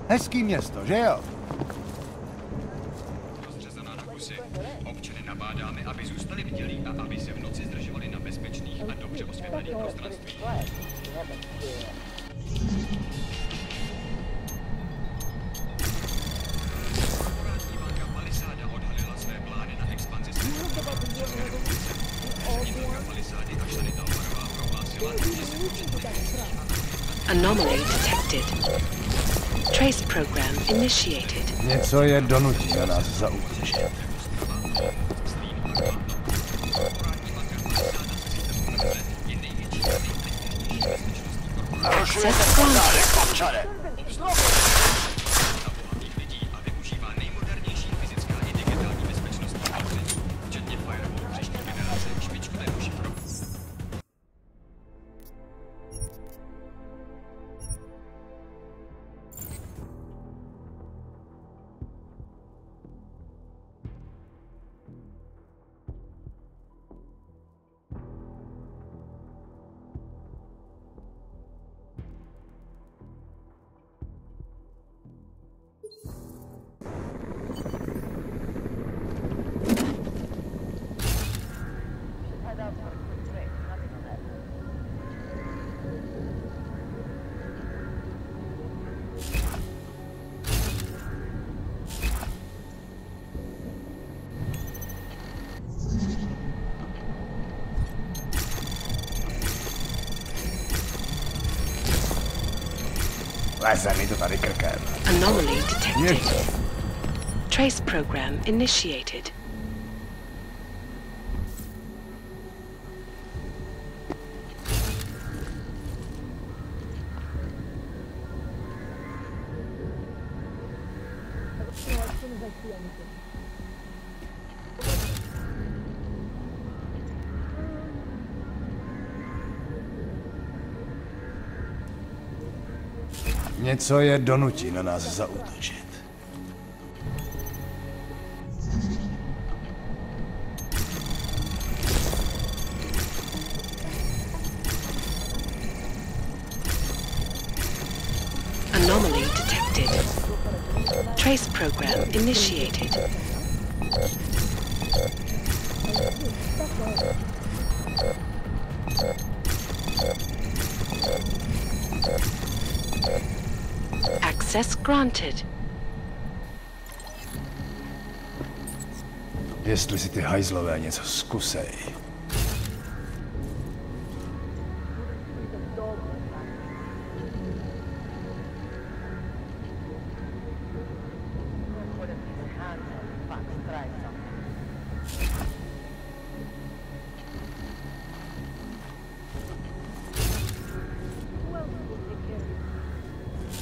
Hezký město, že jo? Rozřezaná na kusy. Občany nabádáme, aby zůstali bdělí a aby se v noci zdržovali na bezpečných a dobře osvětlených prostranstvích. Korporátní banka Palisáda odhalila své plány na expanzi ředitelka Palisády a Šanita Omarová prohlásila, že se Anomaly detected. Trace program initiated. Něco je donutí na nás zaútočit. Access Šare! lidí a využívá nejmodernější fyzická i digitální bezpečnostní opatření, včetně firewallu příští generace špičkového šifrování. Leze mi to tady krkem. Anomaly detected. Trace program initiated. Něco je donutí na nás zaútočit. Anomaly detected. Trace program initiated. Access granted. Jestli si ty hajzlové něco zkusej.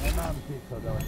Nemám ti co další.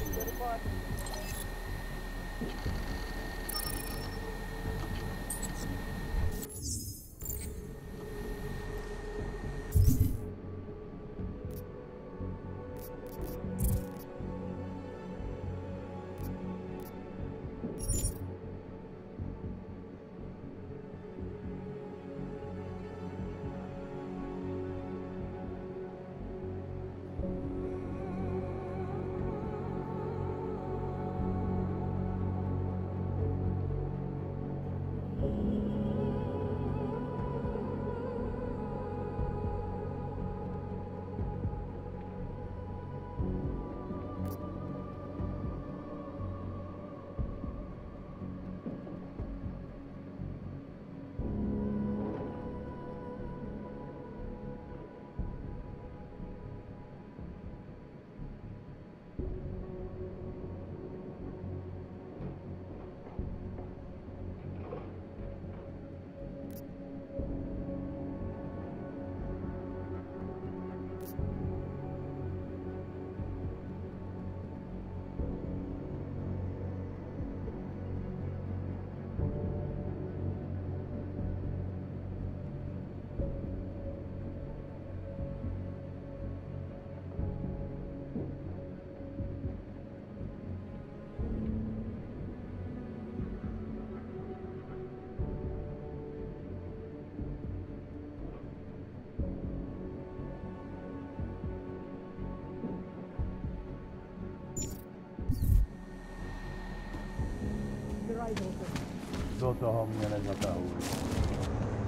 Do toho mě nezatahuj.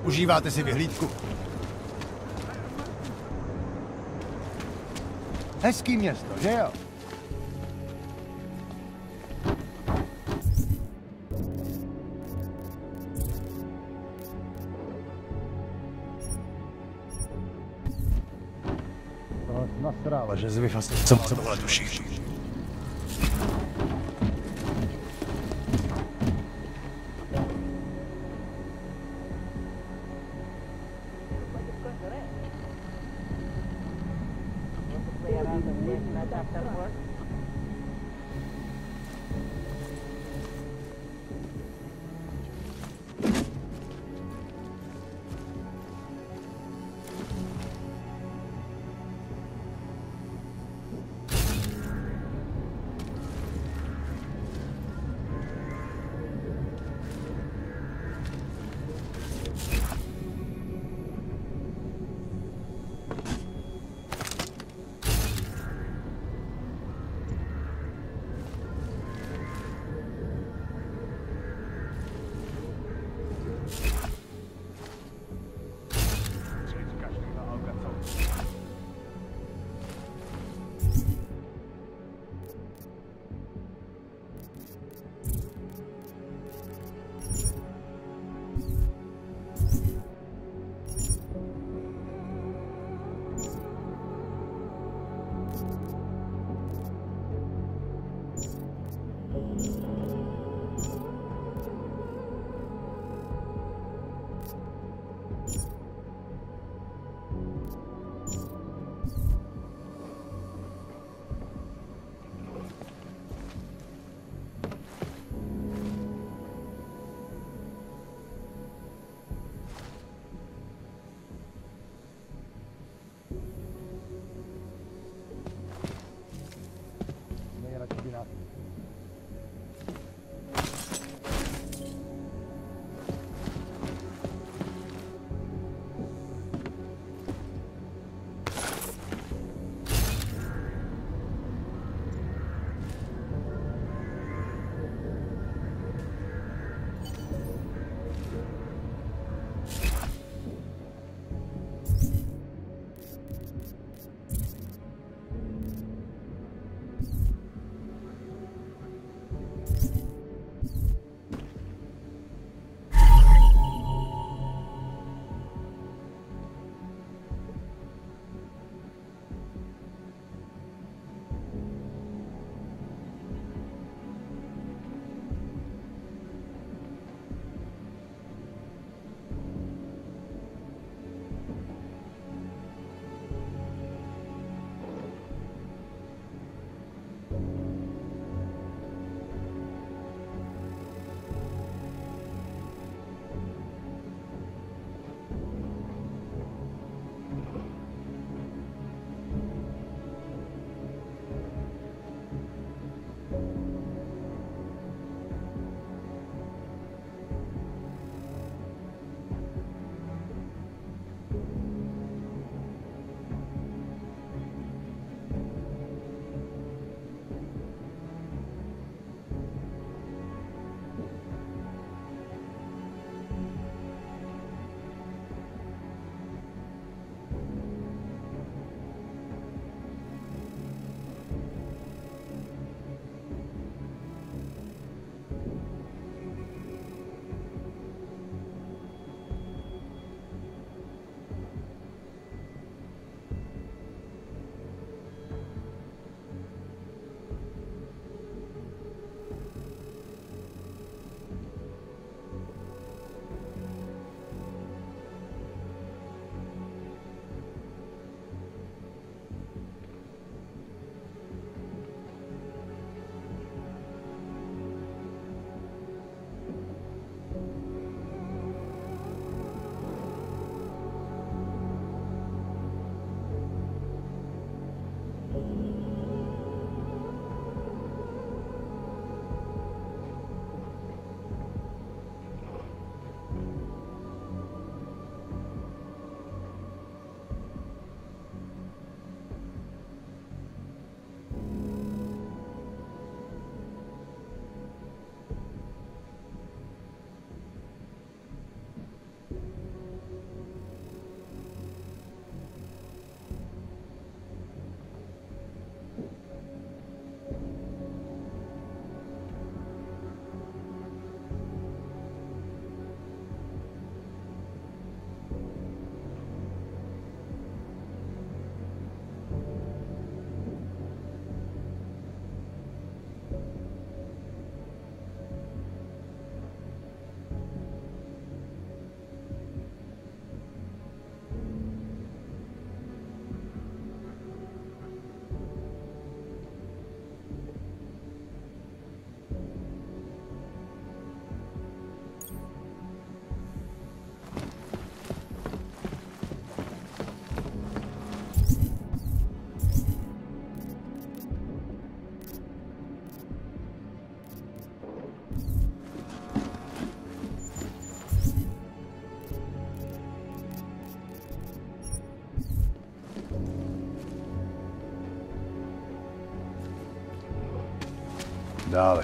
Užíváte si vyhlídku? Hezký město, že jo? To nasrála, že zvyfastil. Co tohle tušíš?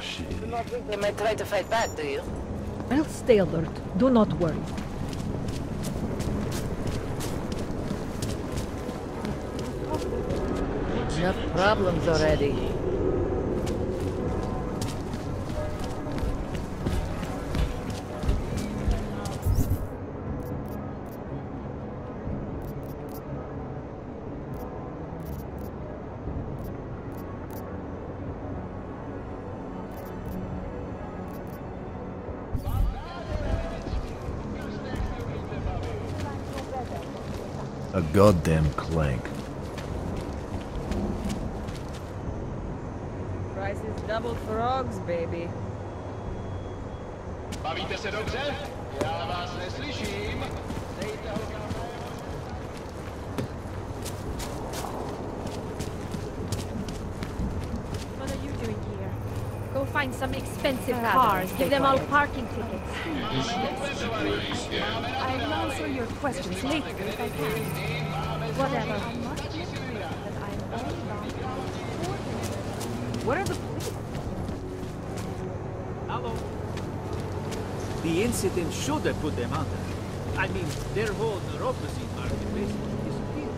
shit. Do not think they might try to fight back, do you? I'll stay alert. Do not worry. Enough problems already. A goddamn clank. Price is doubled for Oggs, baby. Bavíte se dobře? Já vás neslyším. What are you doing here? Go find some expensive cars. Give them all parking tickets. I will answer your questions later if I can. Whatever. What are the police? Hello. The incident should have put them under. I mean, their whole neuropathy market basically disappeared.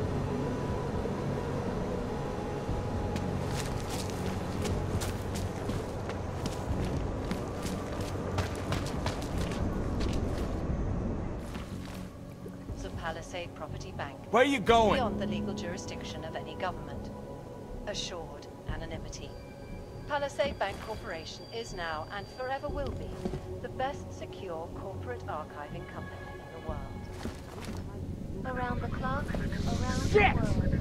The Palisade Property Bank. Where are you going? Beyond the legal jurisdiction of any government. Assured anonymity. Palisade Bank Corporation is now, and forever will be, the best secure corporate archiving company in the world. Around the clock, around the world.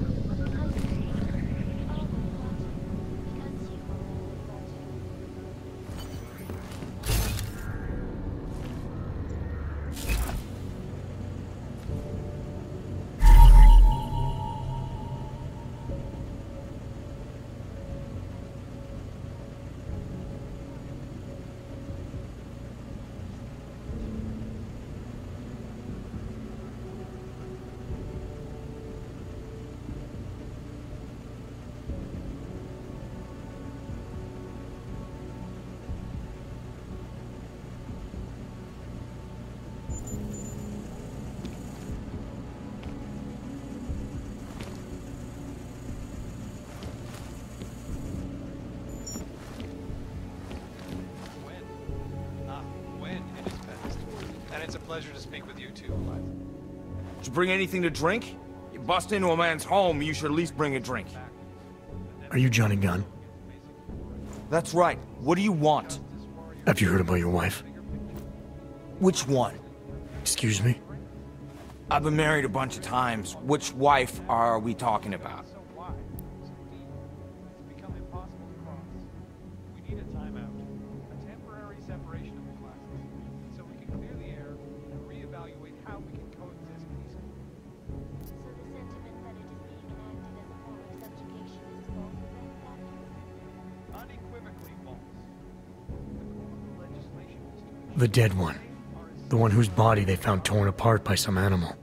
It's a pleasure to speak with you too. Did you bring anything to drink? You bust into a man's home, you should at least bring a drink. Are you Johnny Gunn? That's right. What do you want? Have you heard about your wife? Which one? Excuse me? I've been married a bunch of times. Which wife are we talking about? The dead one. The one whose body they found torn apart by some animal.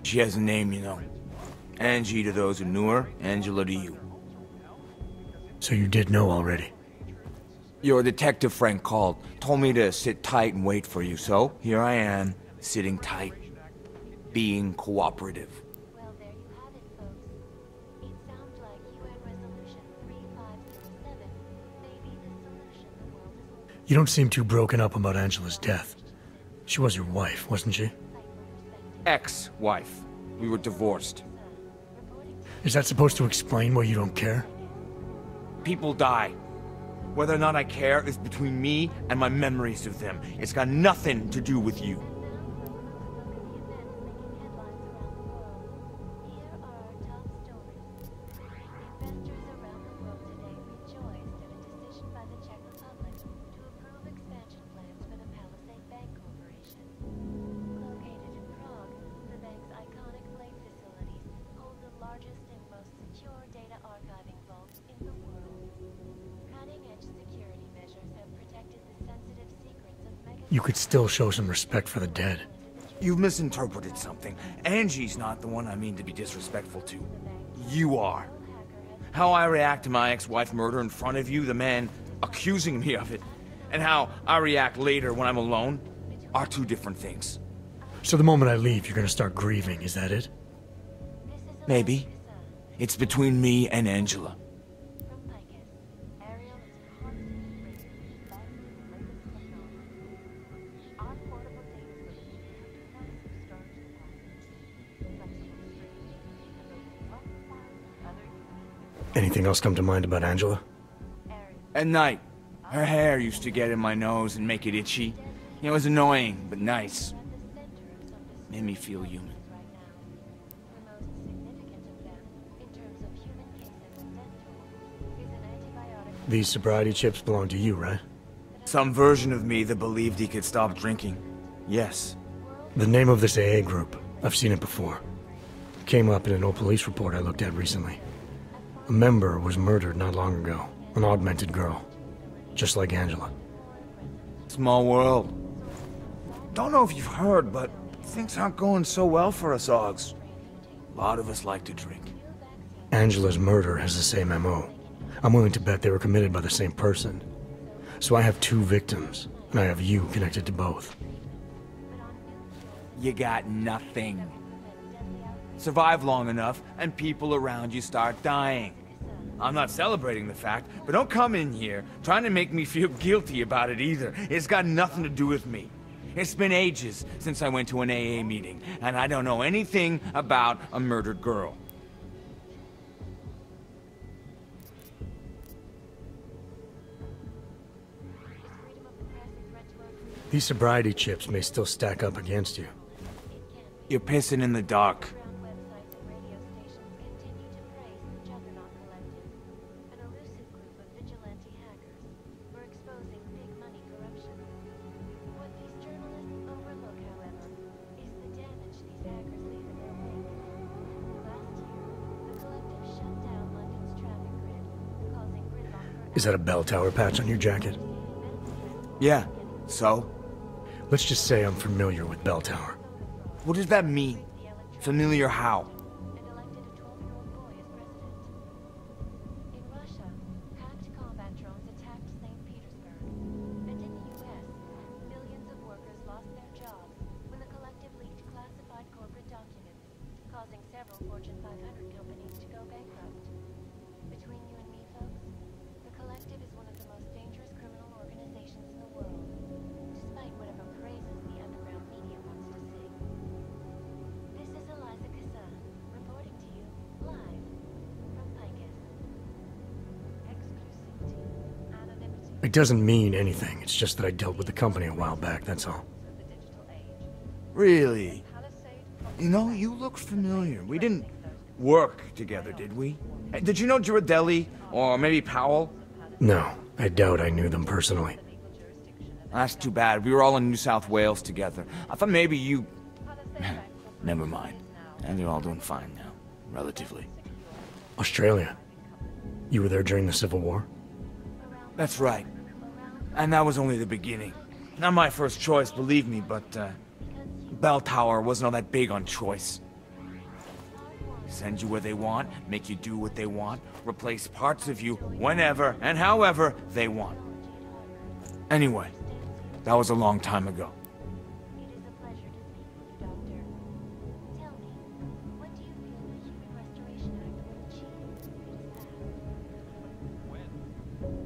She has a name, you know. Angie to those who knew her, Angela to you. So you did know already? Your detective friend called, told me to sit tight and wait for you, so here I am, sitting tight, being cooperative. Well, there you have it, folks. It sounds like UN Resolution 3507 may be the solution the world is looking for. You don't seem too broken up about Angela's death. She was your wife, wasn't she? Ex-wife. We were divorced. Is that supposed to explain why you don't care? People die. Whether or not I care is between me and my memories of them. It's got nothing to do with you. You could still show some respect for the dead. You've misinterpreted something. Angie's not the one I mean to be disrespectful to. You are. How I react to my ex-wife murder in front of you, the man accusing me of it, and how I react later when I'm alone, are two different things. So the moment I leave, you're gonna start grieving, is that it? Maybe. It's between me and Angela. Anything else come to mind about Angela? At night, her hair used to get in my nose and make it itchy. It was annoying, but nice. Made me feel human. These sobriety chips belong to you, right? Some version of me that believed he could stop drinking. Yes. The name of this AA group, I've seen it before. It came up in an old police report I looked at recently. A member was murdered not long ago. An augmented girl. Just like Angela. Small world. Don't know if you've heard, but things aren't going so well for us Augs. A lot of us like to drink. Angela's murder has the same MO. I'm willing to bet they were committed by the same person. So I have two victims, and I have you connected to both. You got nothing. Survive long enough, and people around you start dying. I'm not celebrating the fact, but don't come in here trying to make me feel guilty about it either. It's got nothing to do with me. It's been ages since I went to an AA meeting, and I don't know anything about a murdered girl. These sobriety chips may still stack up against you. You're pissing in the dark. Is that a bell tower patch on your jacket? Yeah, so? Let's just say I'm familiar with bell tower. What does that mean? Familiar how? In Russia, hacked combat drones attacked St. Petersburg. And in the US, millions of workers lost their jobs when the collective leaked classified corporate documents, causing several Fortune 500 companies to go bankrupt. Between you and me, folks, the collective is one of the most dangerous criminal organizations in the world, despite whatever praises the underground media wants to sing. This is Eliza Kassan, reporting to you live from Picus. Exclusivity, anonymity. It doesn't mean anything. It's just that I dealt with the company a while back, that's all. Really? You know, you look familiar. We didn't work together, did we? Did you know Girardelli? Or maybe Powell? No, I doubt I knew them personally. That's too bad. We were all in New South Wales together. I thought maybe you... Never mind. And they're all doing fine now. Relatively. Australia. You were there during the Civil War? That's right. And that was only the beginning. Not my first choice, believe me, but, Bell Tower wasn't all that big on choice. Send you where they want, make you do what they want, replace parts of you whenever and however they want. Anyway, that was a long time ago. It is a pleasure to speak with you, Doctor. Tell me, what do you feel the Human Restoration Act will achieve in its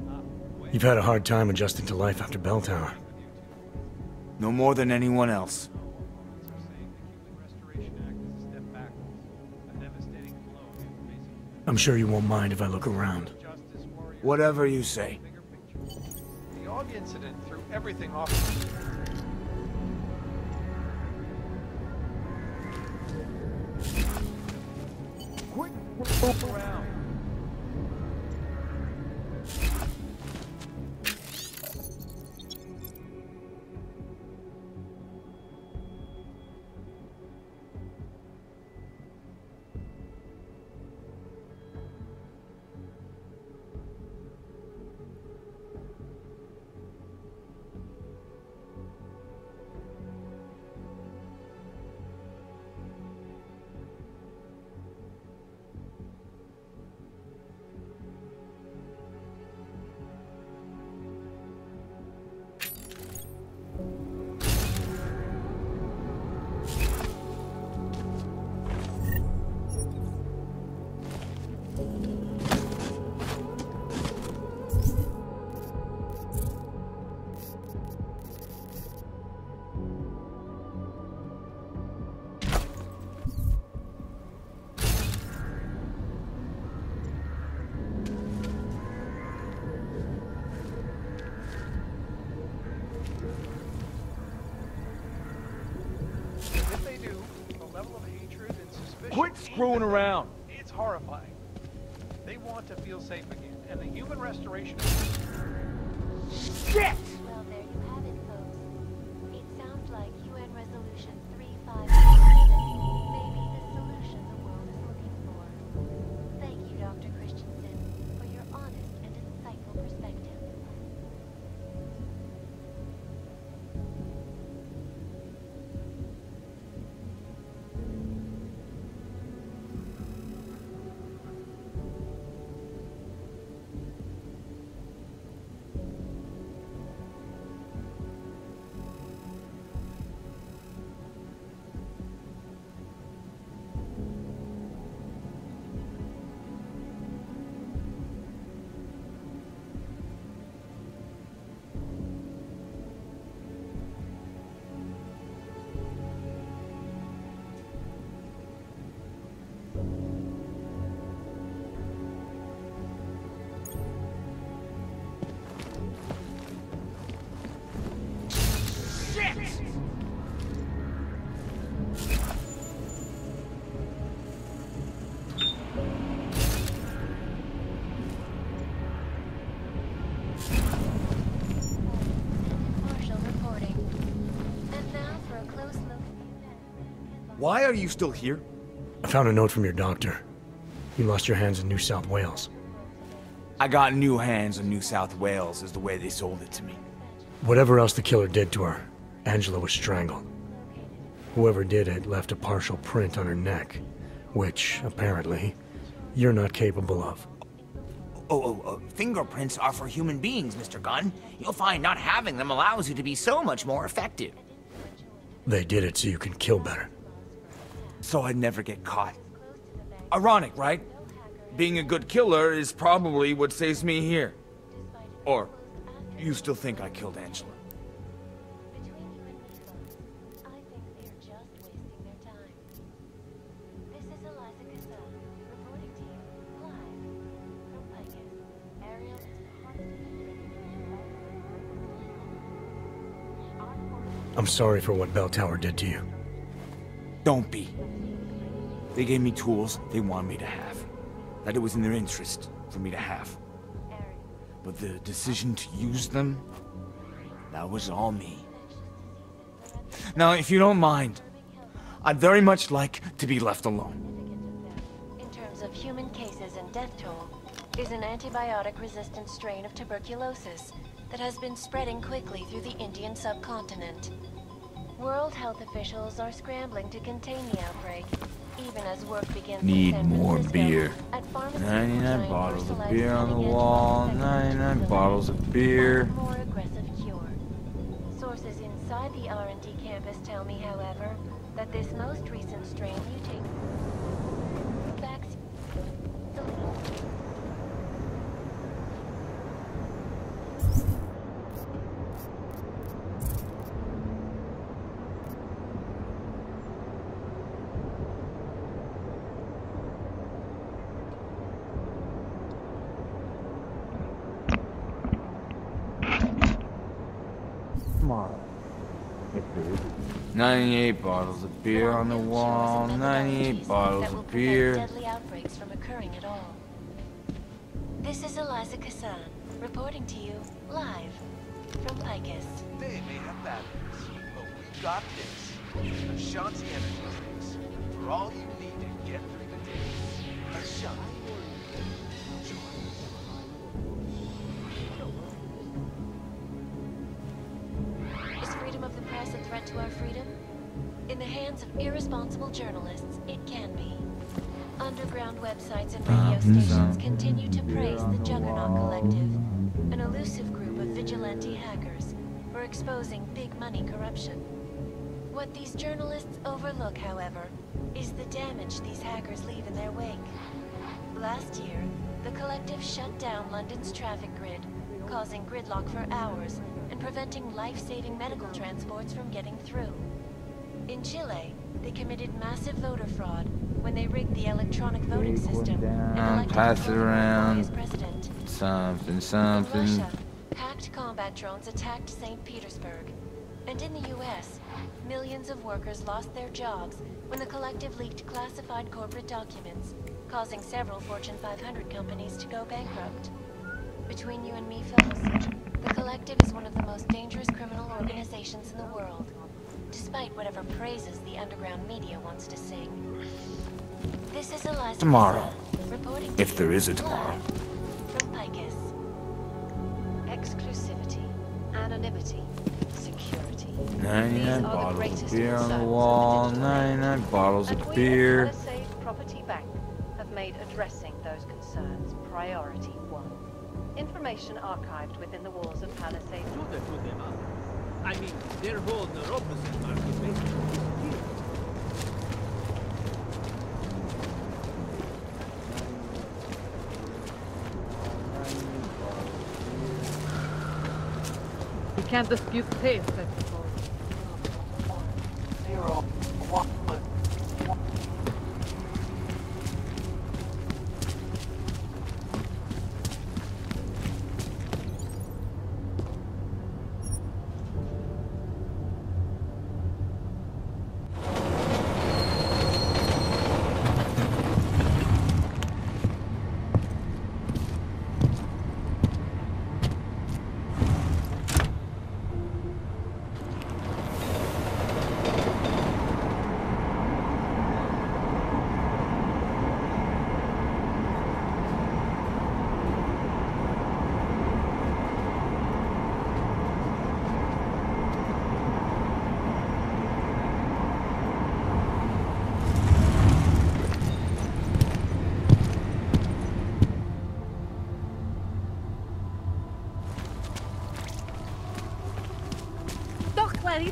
path? You've had a hard time adjusting to life after Bell Tower. No more than anyone else. I'm sure you won't mind if I look around. Whatever you say. The Og incident threw everything off. Quick, move around. too. The level of hatred and suspicion. Quit screwing around. It's horrifying. They want to feel safe again, and the human restoration. Shit! Well, there you have it, folks. It sounds like UN Resolution 3567 may be the solution the world is looking for. Thank you, Dr. Christensen, for your honest and insightful perspective. Why are you still here? I found a note from your doctor. You lost your hands in New South Wales. I got new hands in New South Wales, is the way they sold it to me. Whatever else the killer did to her, Angela was strangled. Whoever did it left a partial print on her neck, which, apparently, you're not capable of. Fingerprints are for human beings, Mr. Gunn. You'll find not having them allows you to be so much more effective. They did it so you can kill better. So I'd never get caught. Ironic, right? Being a good killer is probably what saves me here. Or, you still think I killed Angela? I'm sorry for what Bell Tower did to you. Don't be. They gave me tools they wanted me to have. That it was in their interest for me to have. But the decision to use them, that was all me. Now, if you don't mind, I'd very much like to be left alone. In terms of human cases and death toll, is an antibiotic-resistant strain of tuberculosis that has been spreading quickly through the Indian subcontinent. World health officials are scrambling to contain the outbreak, even as work begins Need in San more Francisco beer. at pharmacies 99 bottles of beer on the wall, 99 bottles of beer. More aggressive cure. Sources inside the R&D campus tell me, however, that this most recent strain mutates vaccine. Tomorrow. 98 bottles of beer on the wall, 98 bottles of beer. Deadly outbreaks from occurring at all. This is Eliza Kassan, reporting to you live from Picus. They may have batteries, but we got this. Ashanti Energy drinks. For all you need to get through the day. Ashanti. Is freedom of the press a threat to our freedom? In the hands of irresponsible journalists, it can be. Underground websites and radio stations continue to praise the Juggernaut Collective, an elusive group of vigilante hackers, for exposing big money corruption. What these journalists overlook, however, is the damage these hackers leave in their wake. Last year, the Collective shut down London's traffic grid, causing gridlock for hours and preventing life-saving medical transports from getting through. In Chile, they committed massive voter fraud when they rigged the electronic voting system and elected Pass it around. as president. Something. In Russia, hacked combat drones attacked St. Petersburg. And in the US, millions of workers lost their jobs when the collective leaked classified corporate documents, causing several Fortune 500 companies to go bankrupt. Between you and me, fellas, the collective is one of the most dangerous criminal organizations in the world, despite whatever praises the underground media wants to sing. This is Eliza Tomorrow. reporting If there is a tomorrow. from Picus. Exclusivity, anonymity, security. 99 bottles of beer on the wall, 99 bottles of beer. Palisade Property Bank have made addressing those concerns priority one. Information archived within the walls of Palisade. I mean, their whole neuropathy market basically disappeared. You can't dispute taste, I suppose.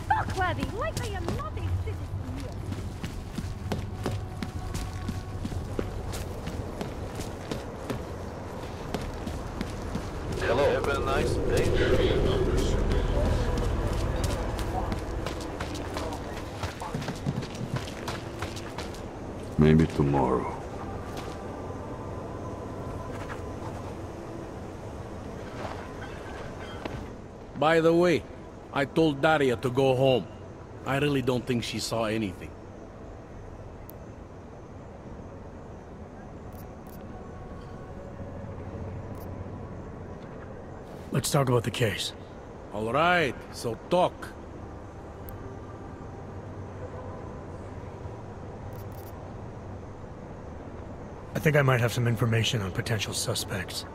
Talk, laddie, like I am not a citizen here. Hello. Have a nice day. Maybe tomorrow. By the way, I told Daria to go home. I really don't think she saw anything. Let's talk about the case. All right, so talk. I think I might have some information on potential suspects.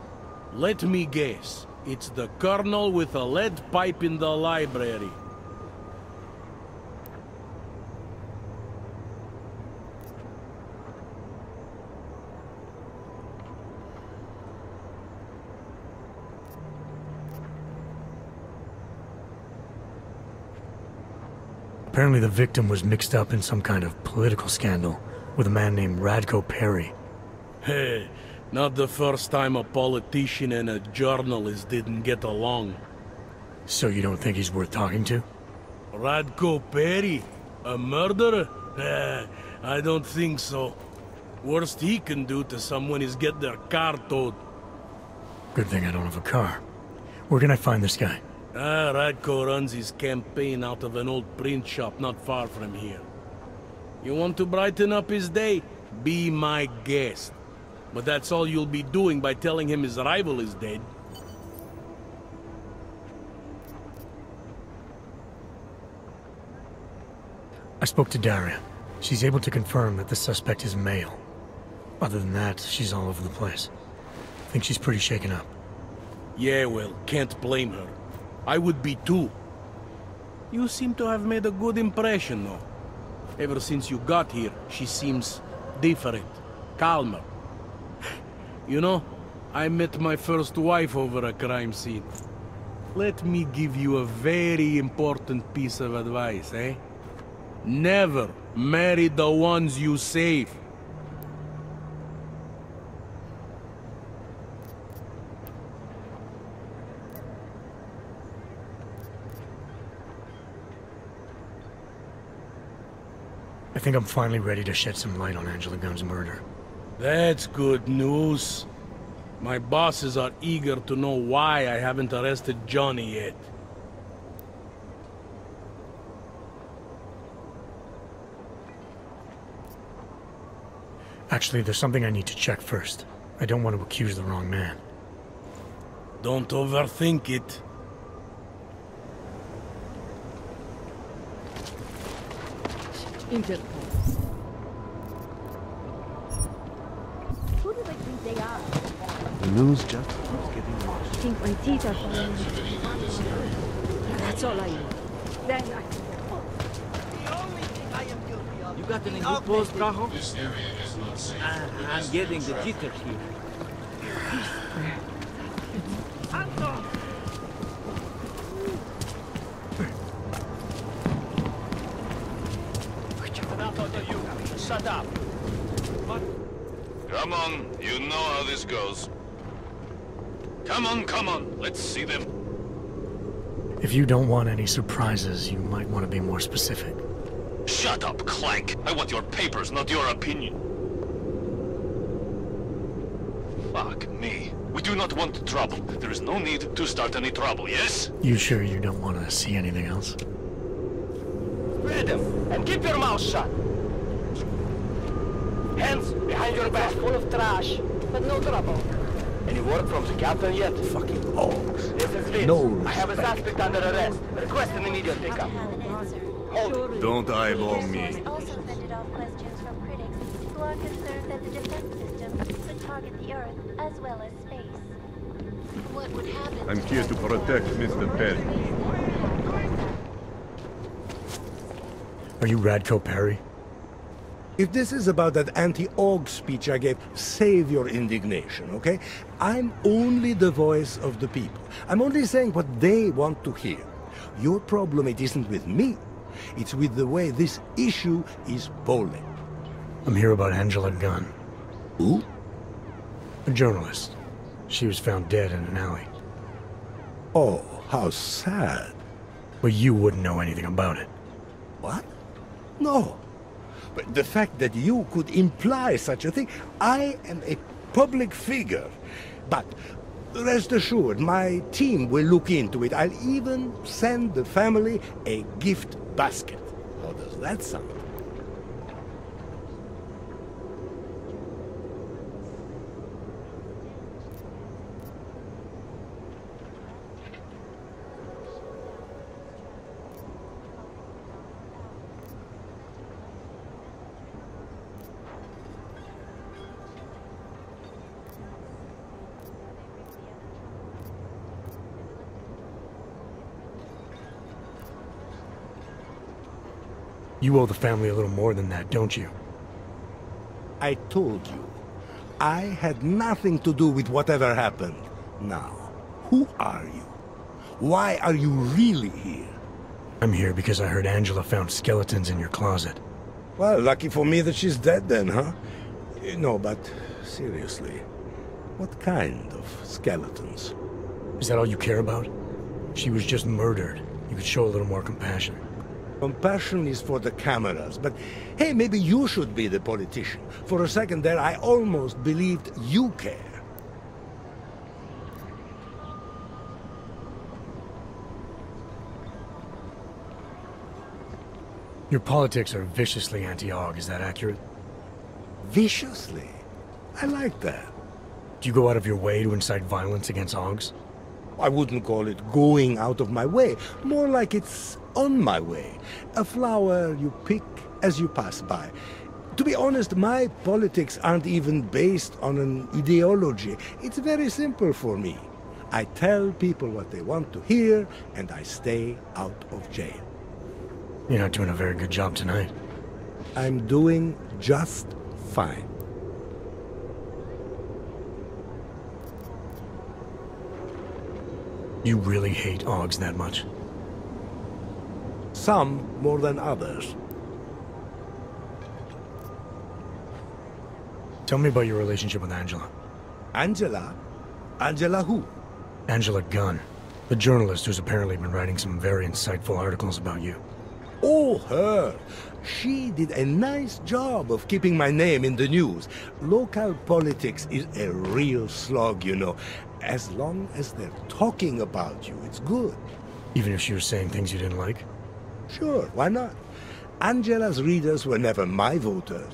Let me guess. It's the colonel with a lead pipe in the library. Apparently the victim was mixed up in some kind of political scandal with a man named Radko Perry. Hey, not the first time a politician and a journalist didn't get along. So you don't think he's worth talking to? Radko Perry? A murderer? I don't think so. Worst he can do to someone is get their car towed. Good thing I don't have a car. Where can I find this guy? Radko runs his campaign out of an old print shop not far from here. You want to brighten up his day? Be my guest. But that's all you'll be doing by telling him his rival is dead. I spoke to Daria. She's able to confirm that the suspect is male. Other than that, she's all over the place. I think she's pretty shaken up. Yeah, well, can't blame her. I would be too. You seem to have made a good impression, though. Ever since you got here, she seems different, calmer. You know, I met my first wife over a crime scene. Let me give you a very important piece of advice, eh? Never marry the ones you save. I think I'm finally ready to shed some light on Angela Gunn's murder. That's good news. My bosses are eager to know why I haven't arrested Johnny yet. Actually, there's something I need to check first. I don't want to accuse the wrong man. Don't overthink it. Interpol. Who do they think they are? The news just keeps getting I worse. think my teeth are falling. That's all I need. Then I You got any new post, Braho? I'm getting the jitters here. Shut up. Come on, you know how this goes. Come on, let's see them. If you don't want any surprises, you might want to be more specific. Shut up, Clank. I want your papers, not your opinion. Fuck me. We do not want trouble. There is no need to start any trouble, yes? You sure you don't want to see anything else? Read him, and keep your mouth shut. Hands behind your back. Full of trash, but no trouble. Any word from the captain yet? Fucking hogs. This is Vince. No I have a suspect under arrest. Request an immediate pickup. Hold it. Don't eyeball me. also fended off questions from critics who are concerned that the defense system could target the Earth as well as space. What would happen? I'm here to protect Mr. Perry. Are you Radko Perry? If this is about that anti-AUG speech I gave, save your indignation, okay? I'm only the voice of the people. I'm only saying what they want to hear. Your problem, it isn't with me. It's with the way this issue is bowling. I'm here about Angela Gunn. Who? A journalist. She was found dead in an alley. Oh, how sad. But you wouldn't know anything about it. What? No. But the fact that you could imply such a thing, I am a public figure. But rest assured, my team will look into it. I'll even send the family a gift basket. How does that sound? You owe the family a little more than that, don't you? I told you. I had nothing to do with whatever happened. Now, who are you? Why are you really here? I'm here because I heard Angela found skeletons in your closet. Well, lucky for me that she's dead then, huh? No, but seriously, what kind of skeletons? Is that all you care about? She was just murdered. You could show a little more compassion. Compassion is for the cameras, but hey, maybe you should be the politician. For a second there, I almost believed you care. Your politics are viciously anti-AUG, is that accurate? Viciously? I like that. Do you go out of your way to incite violence against AUGs? I wouldn't call it going out of my way. More like it's on my way. A flower you pick as you pass by. To be honest, my politics aren't even based on an ideology. It's very simple for me. I tell people what they want to hear, and I stay out of jail. You're not doing a very good job tonight. I'm doing just fine. You really hate AUGs that much? Some more than others. Tell me about your relationship with Angela. Angela? Angela who? Angela Gunn, the journalist who's apparently been writing some very insightful articles about you. Oh, her. She did a nice job of keeping my name in the news. Local politics is a real slog, you know. As long as they're talking about you, it's good. Even if she was saying things you didn't like? Sure, why not? Angela's readers were never my voters.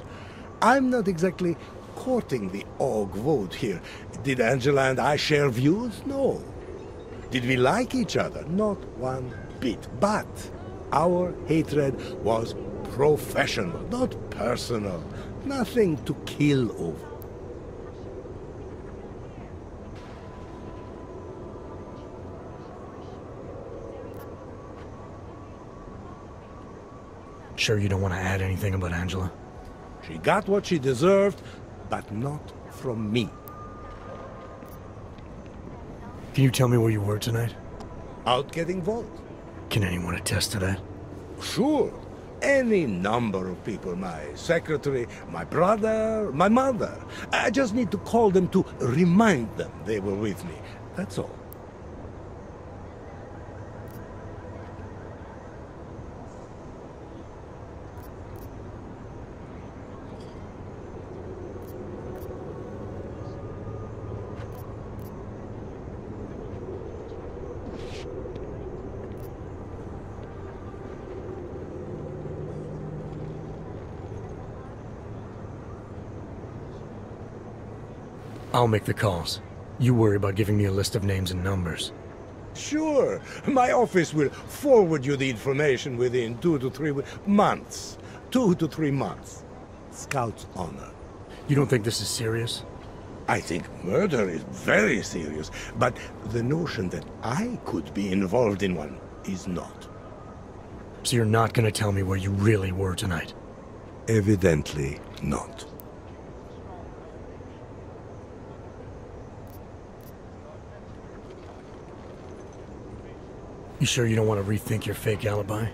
I'm not exactly courting the Aug vote here. Did Angela and I share views? No. Did we like each other? Not one bit. But our hatred was professional, not personal. Nothing to kill over. Sure you don't want to add anything about Angela? She got what she deserved, but not from me. Can you tell me where you were tonight? Out getting vote. Can anyone attest to that? Sure. Any number of people. My secretary, my brother, my mother. I just need to call them to remind them they were with me. That's all. I'll make the calls. You worry about giving me a list of names and numbers. Sure. My office will forward you the information within 2 to 3 months. 2 to 3 months. Scout's honor. You don't think this is serious? I think murder is very serious, but the notion that I could be involved in one is not. So you're not gonna tell me where you really were tonight? Evidently not. You sure you don't want to rethink your fake alibi?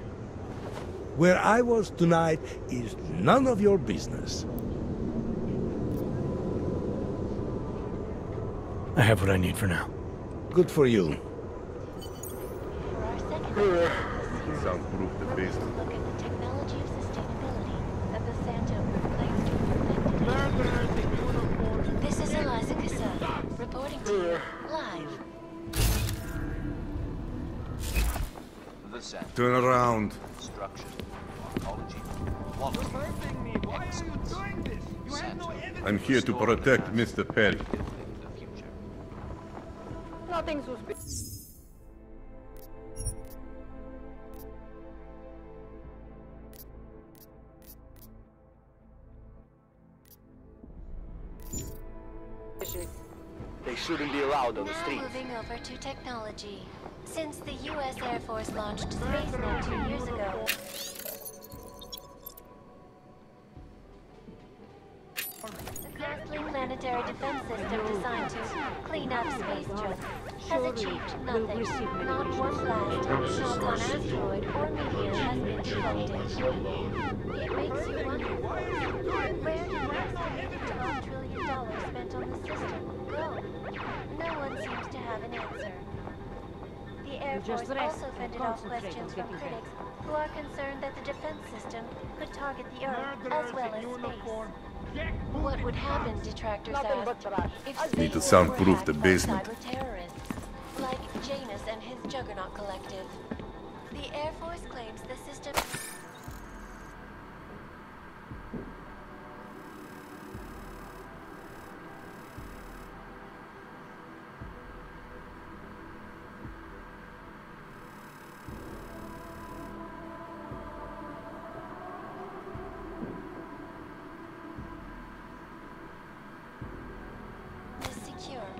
Where I was tonight is none of your business. I have what I need for now. Good for you. Soundproof the basement. Look at the technology of sustainability that the Santo Group claims to have perfected. This is Eliza Cassell, reporting to you live. Turn around. Construction, oncology, I'm here to protect Mr. Perry. Nothing suspicious. They shouldn't be allowed on the Now streets. moving over to technology. Since the U.S. Air Force launched SpaceNet 2 years ago, the costly planetary defense system designed to clean up space junk has achieved nothing. Not one blast, not one asteroid or meteor has been deflected. It makes you wonder, where did the estimated $12 trillion spent on the system go? No one seems to have an answer. The Air Force also fended off questions from critics who are concerned that the defense system could target the Earth as well as space. What would happen, detractors asked, if space Need to soundproof the were hacked by basement. cyber terrorists, like Janus and his Juggernaut Collective? The Air Force claims the system... secure.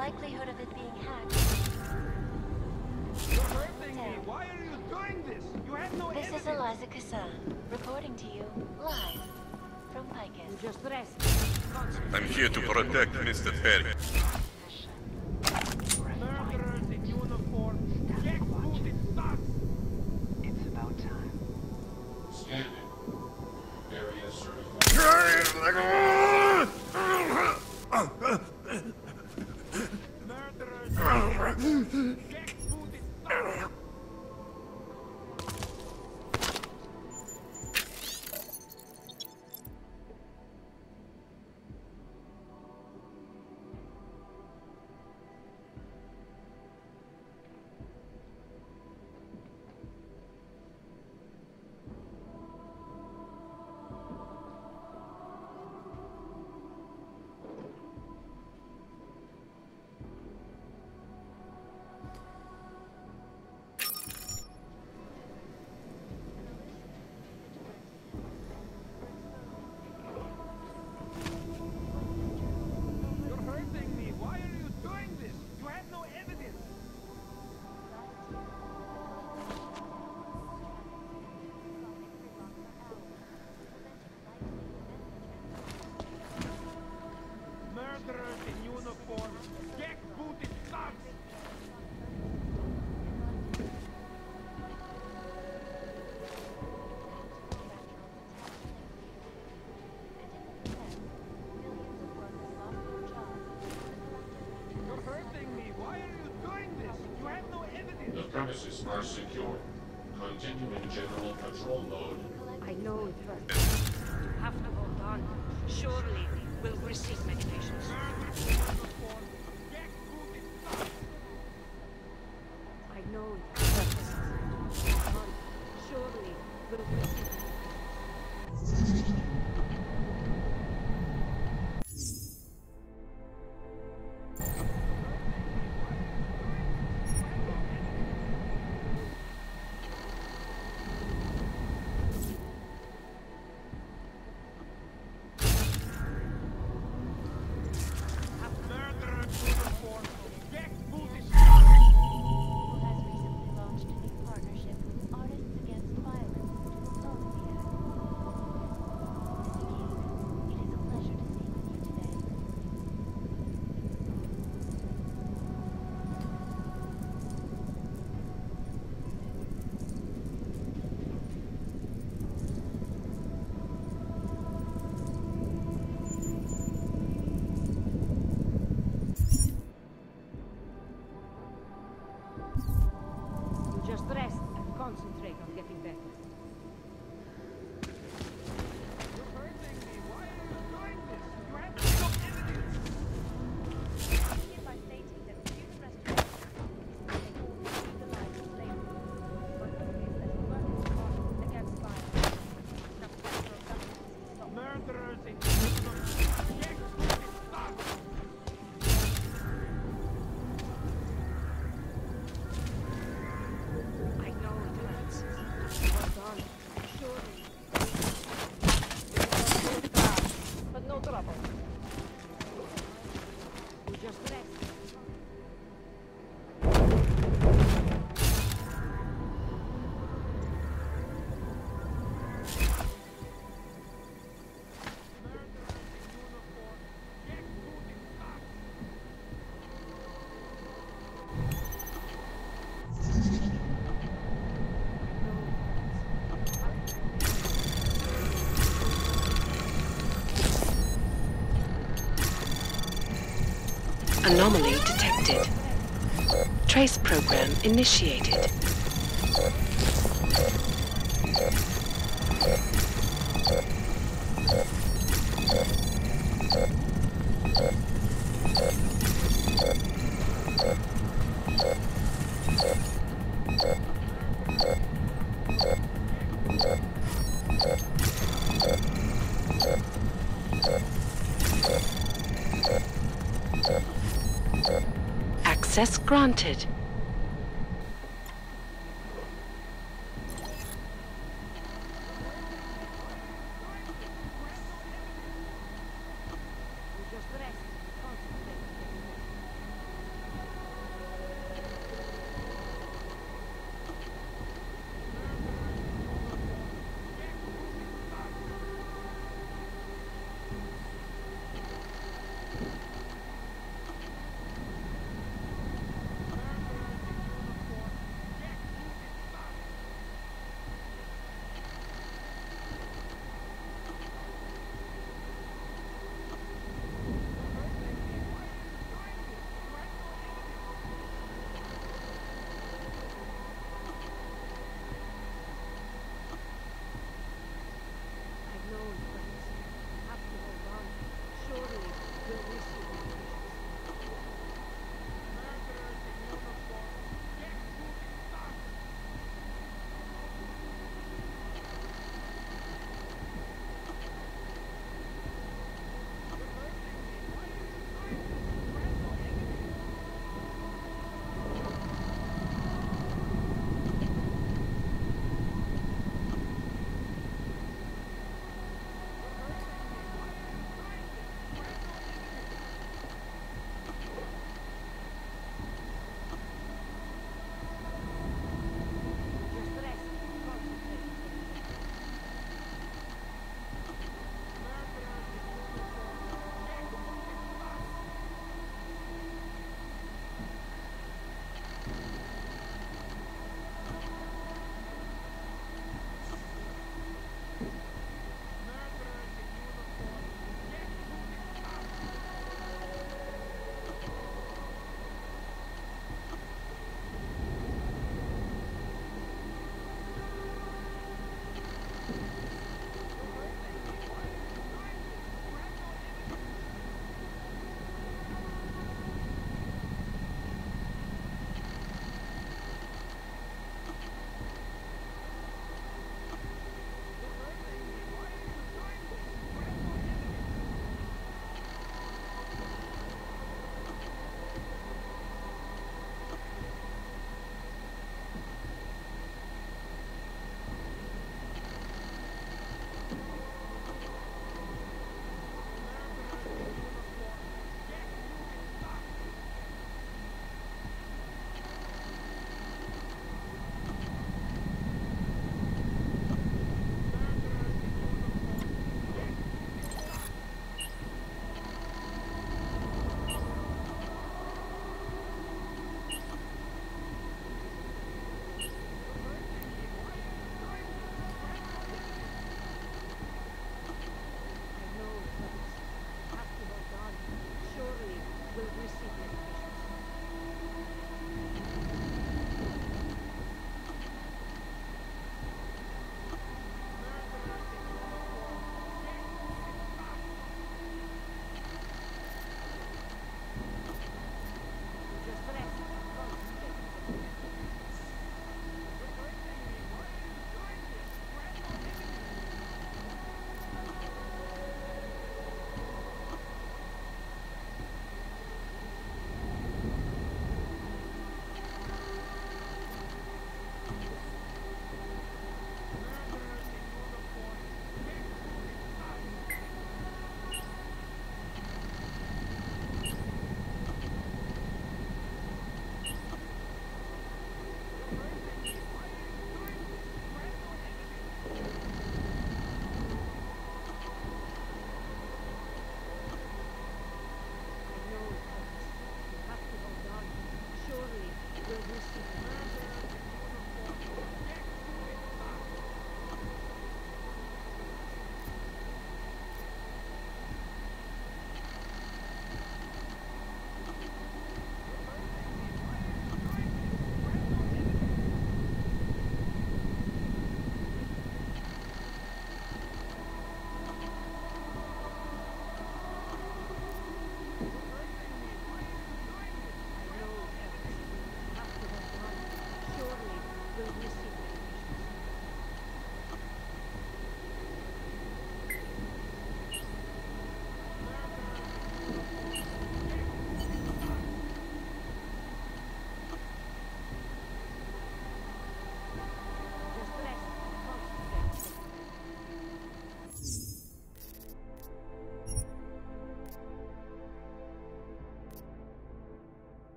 likelihood of it being hacked. You're hurting me. Why are you doing this? You have no This evidence. is Eliza Kassan, reporting to you live from Picus. Just rest. I'm here to protect Mr. Perry. Murderers in uniform. Jackbooted thugs. It's about time. Scanning. Area certified. You're hurting me. Why are you doing this? You have no evidence. Murderers in uniform. Jackbooted thugs. You're hurting me. Why are you doing this? You have no evidence. The premises are secure. Continuing general patrol mode. I know it hurts. You have to hold on. Surely we'll receive many patients. I know it hurts. Hold on. Surely we'll receive Just rest and concentrate on getting better. You're hurting me. Why are you doing this? You have no evidence. Hereby stating that human restoration is nothing more than legalized slavery. One of these as well as armed against violence. Some federal governments stop. Murderers in uniform. Jackbooted thugs. I know it hurts. Hold on. Surely. But no trouble. You just rest. Anomaly detected. Trace program initiated. Access granted.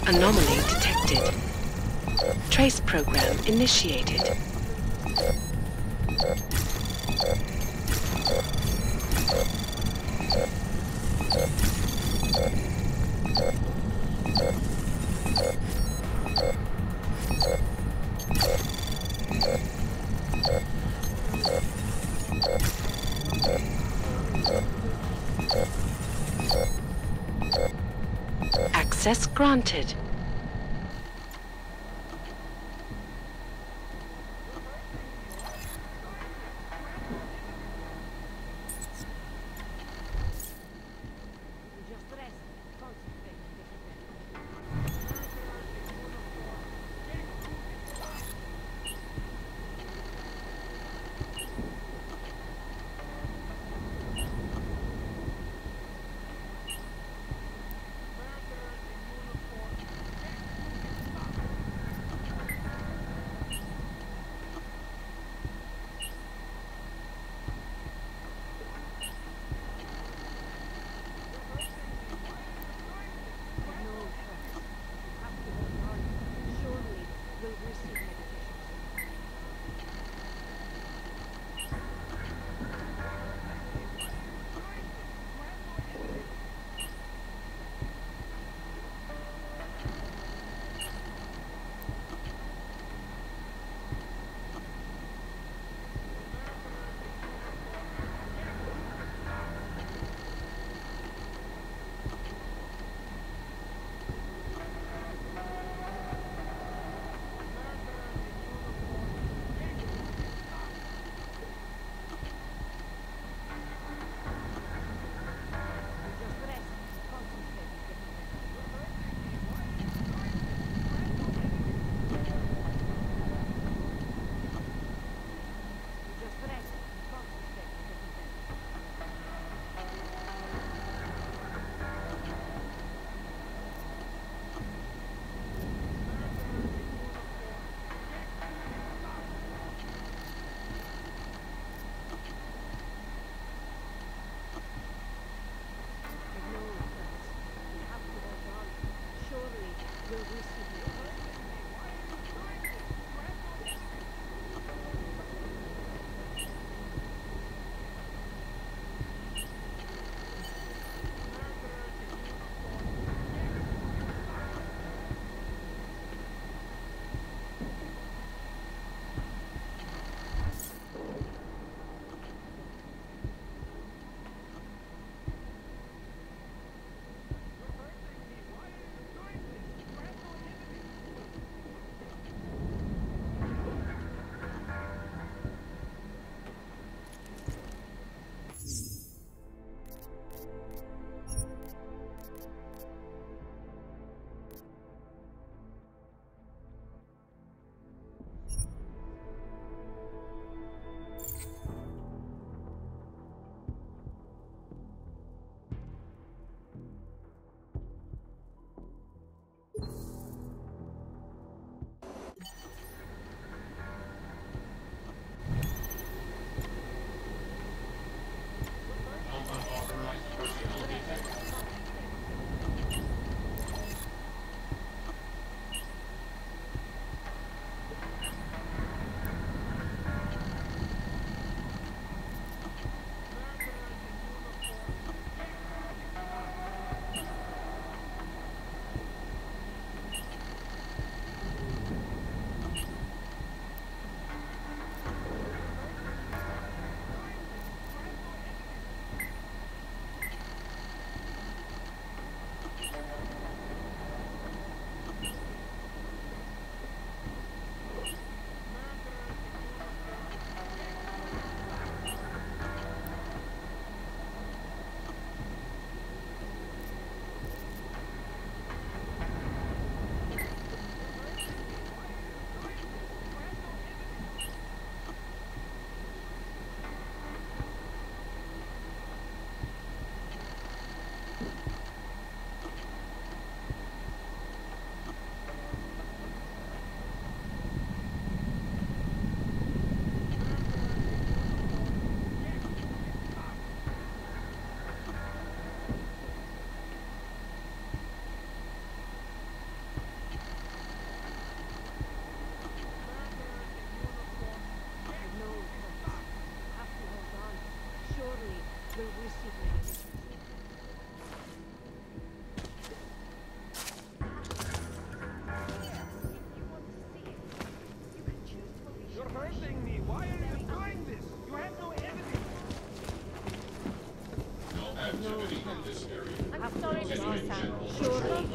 Anomaly detected. Trace program initiated. Access granted.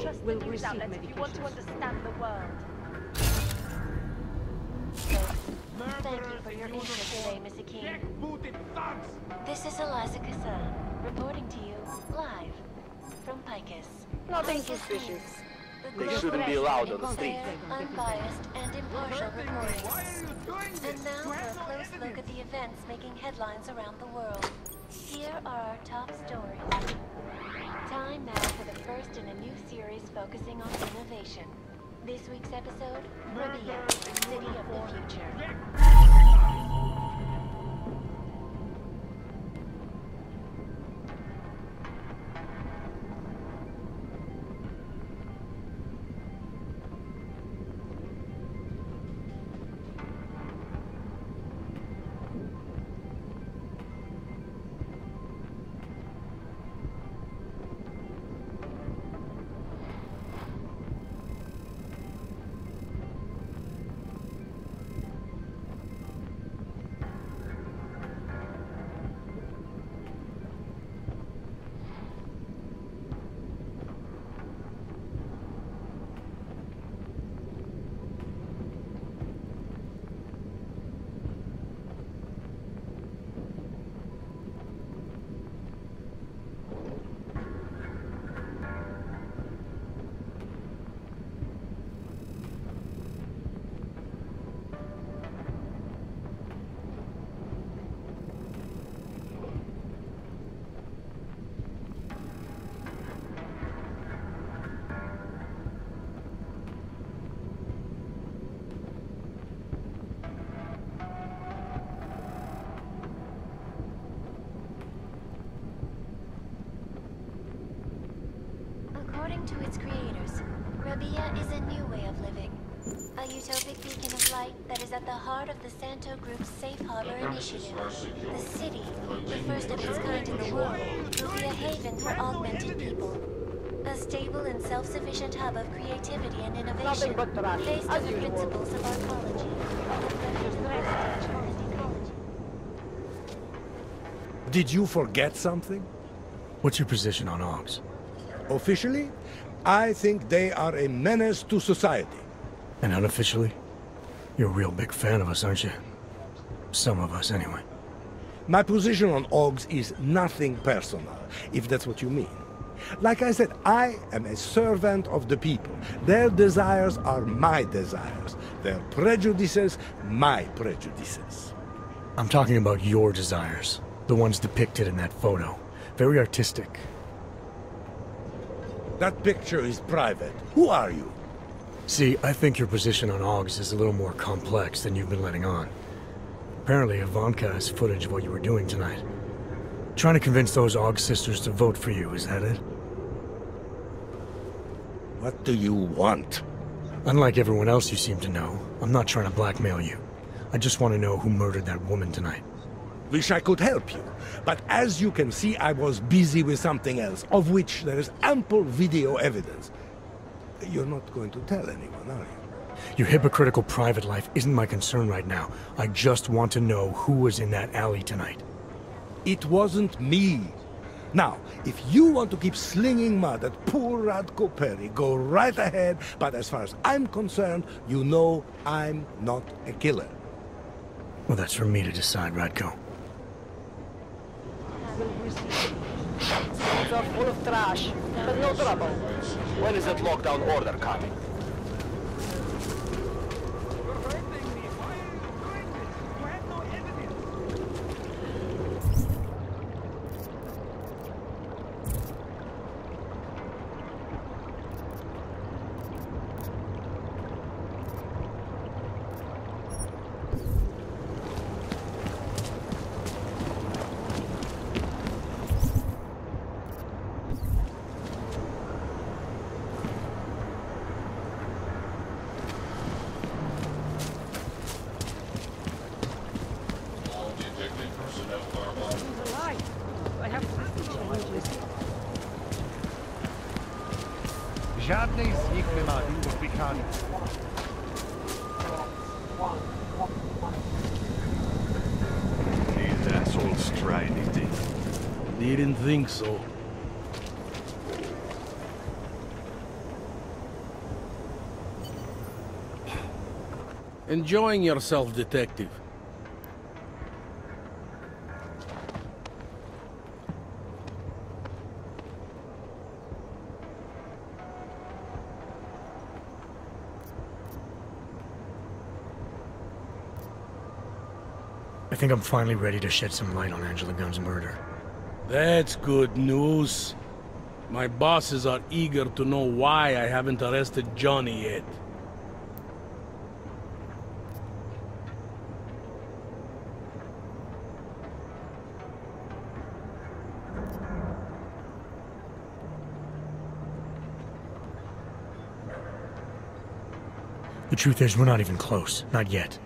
Trust will the news receive outlets if you want to medications. understand the world. Thank you for your interest today, Miss Akin. This is Eliza Kassan, reporting to you live from Picus. Nothing suspicious. The They shouldn't be allowed on the street. fair, unbiased, and impartial reporting. And now for a close look at the events making headlines around the world. Here are our top stories. Time now for the first in a new series focusing on innovation. This week's episode, Rabia, City of the Future. According to its creators, Rabia is a new way of living. A utopic beacon of light that is at the heart of the Santo Group's Safe Harbor initiative. The city, the first of its kind in the world, will be a haven for augmented people. A stable and self-sufficient hub of creativity and innovation, Nothing but trash, based as on the usual. principles of arcology, the pressures of residential and ecology. Did you forget something? What's your position on Augs? Officially, I think they are a menace to society. And unofficially? You're a real big fan of us, aren't you? Some of us, anyway. My position on Augs is nothing personal, if that's what you mean. Like I said, I am a servant of the people. Their desires are my desires. Their prejudices, my prejudices. I'm talking about your desires. The ones depicted in that photo. Very artistic. That picture is private. Who are you? See, I think your position on Augs is a little more complex than you've been letting on. Apparently, Ivanka has footage of what you were doing tonight. Trying to convince those Aug sisters to vote for you, is that it? What do you want? Unlike everyone else you seem to know, I'm not trying to blackmail you. I just want to know who murdered that woman tonight. Wish I could help you, but as you can see, I was busy with something else, of which there is ample video evidence. You're not going to tell anyone, are you? Your hypocritical private life isn't my concern right now. I just want to know who was in that alley tonight. It wasn't me. Now, if you want to keep slinging mud at poor Radko Perry, go right ahead, but as far as I'm concerned, you know I'm not a killer. Well, that's for me to decide, Radko. Streets are full of trash, but no trouble. When is that lockdown order coming? Żadnej z nich nie ma wypychanych. These assholes try anything. Didn't think so. Enjoying yourself, detective. I think I'm finally ready to shed some light on Angela Gunn's murder. That's good news. My bosses are eager to know why I haven't arrested Johnny yet. The truth is, we're not even close. Not yet.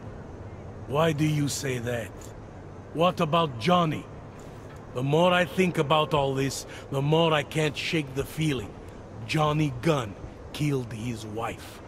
Why do you say that? What about Johnny? The more I think about all this, the more I can't shake the feeling. Johnny Gunn killed his wife.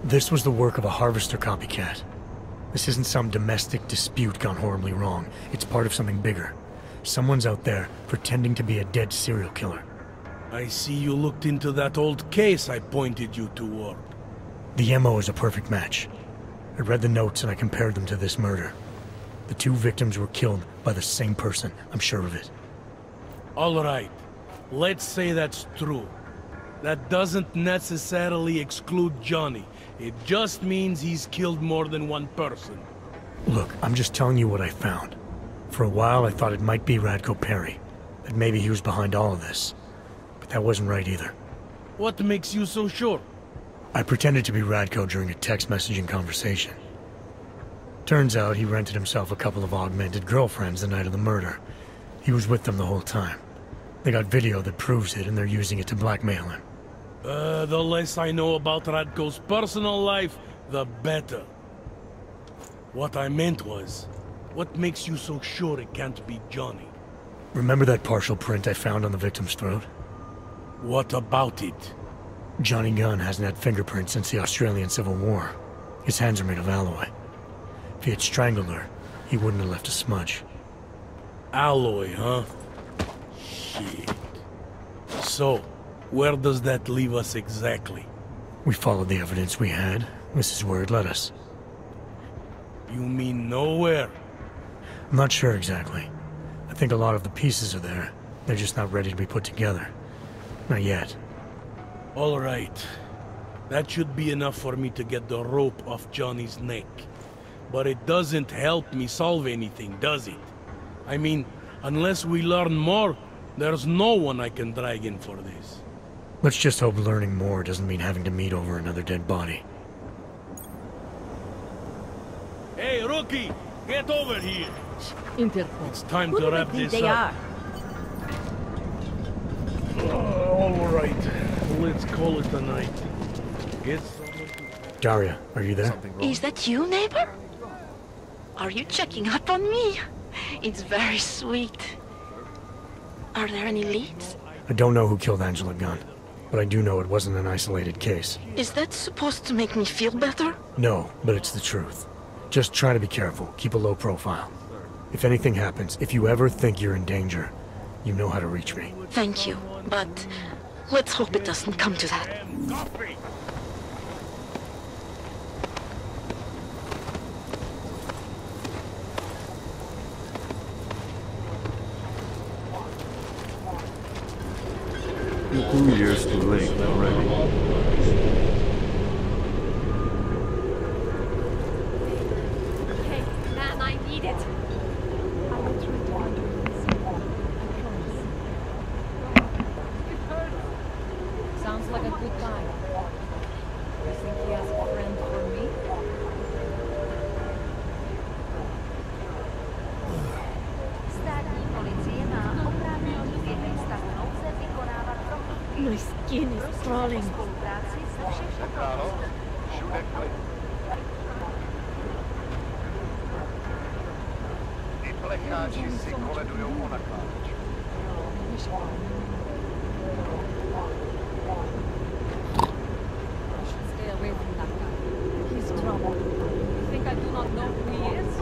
This was the work of a harvester copycat. This isn't some domestic dispute gone horribly wrong. It's part of something bigger. Someone's out there pretending to be a dead serial killer. I see you looked into that old case I pointed you toward. The MO is a perfect match. I read the notes and I compared them to this murder. The two victims were killed by the same person, I'm sure of it. All right. Let's say that's true. That doesn't necessarily exclude Johnny. It just means he's killed more than one person. Look, I'm just telling you what I found. For a while I thought it might be Radko Perry, that maybe he was behind all of this. But that wasn't right either. What makes you so sure? I pretended to be Radko during a text messaging conversation. Turns out he rented himself a couple of augmented girlfriends the night of the murder. He was with them the whole time. They got video that proves it and they're using it to blackmail him. The less I know about Radko's personal life, the better. What I meant was, what makes you so sure it can't be Johnny? Remember that partial print I found on the victim's throat? What about it? Johnny Gunn hasn't had fingerprints since the Australian Civil War. His hands are made of alloy. If he had strangled her, he wouldn't have left a smudge. Alloy, huh? Shit. So, where does that leave us exactly? We followed the evidence we had. This is where it led us. You mean nowhere? I'm not sure exactly. I think a lot of the pieces are there. They're just not ready to be put together. Not yet. All right. That should be enough for me to get the rope off Johnny's neck. But it doesn't help me solve anything, does it? I mean, unless we learn more, there's no one I can drag in for this. Let's just hope learning more doesn't mean having to meet over another dead body. Hey, rookie! Get over here! Interpol. It's time to wrap this up. All right. Let's call it a night. Get someone to... Daria, are you there? Is that you, neighbor? Are you checking up on me? It's very sweet. Are there any leads? I don't know who killed Angela Gunn, but I do know it wasn't an isolated case. Is that supposed to make me feel better? No, but it's the truth. Just try to be careful. Keep a low profile. If anything happens, if you ever think you're in danger, you know how to reach me. Thank you, but let's hope it doesn't come to that. You're 2 years too late already. Okay, man, I need it. I will try to understand. I promise. skin is crawling. Centrálo, všude klid. Ty plecháči si koledujou o nakládač. I should stay away from that guy. He's trouble. You think I do not know who he is?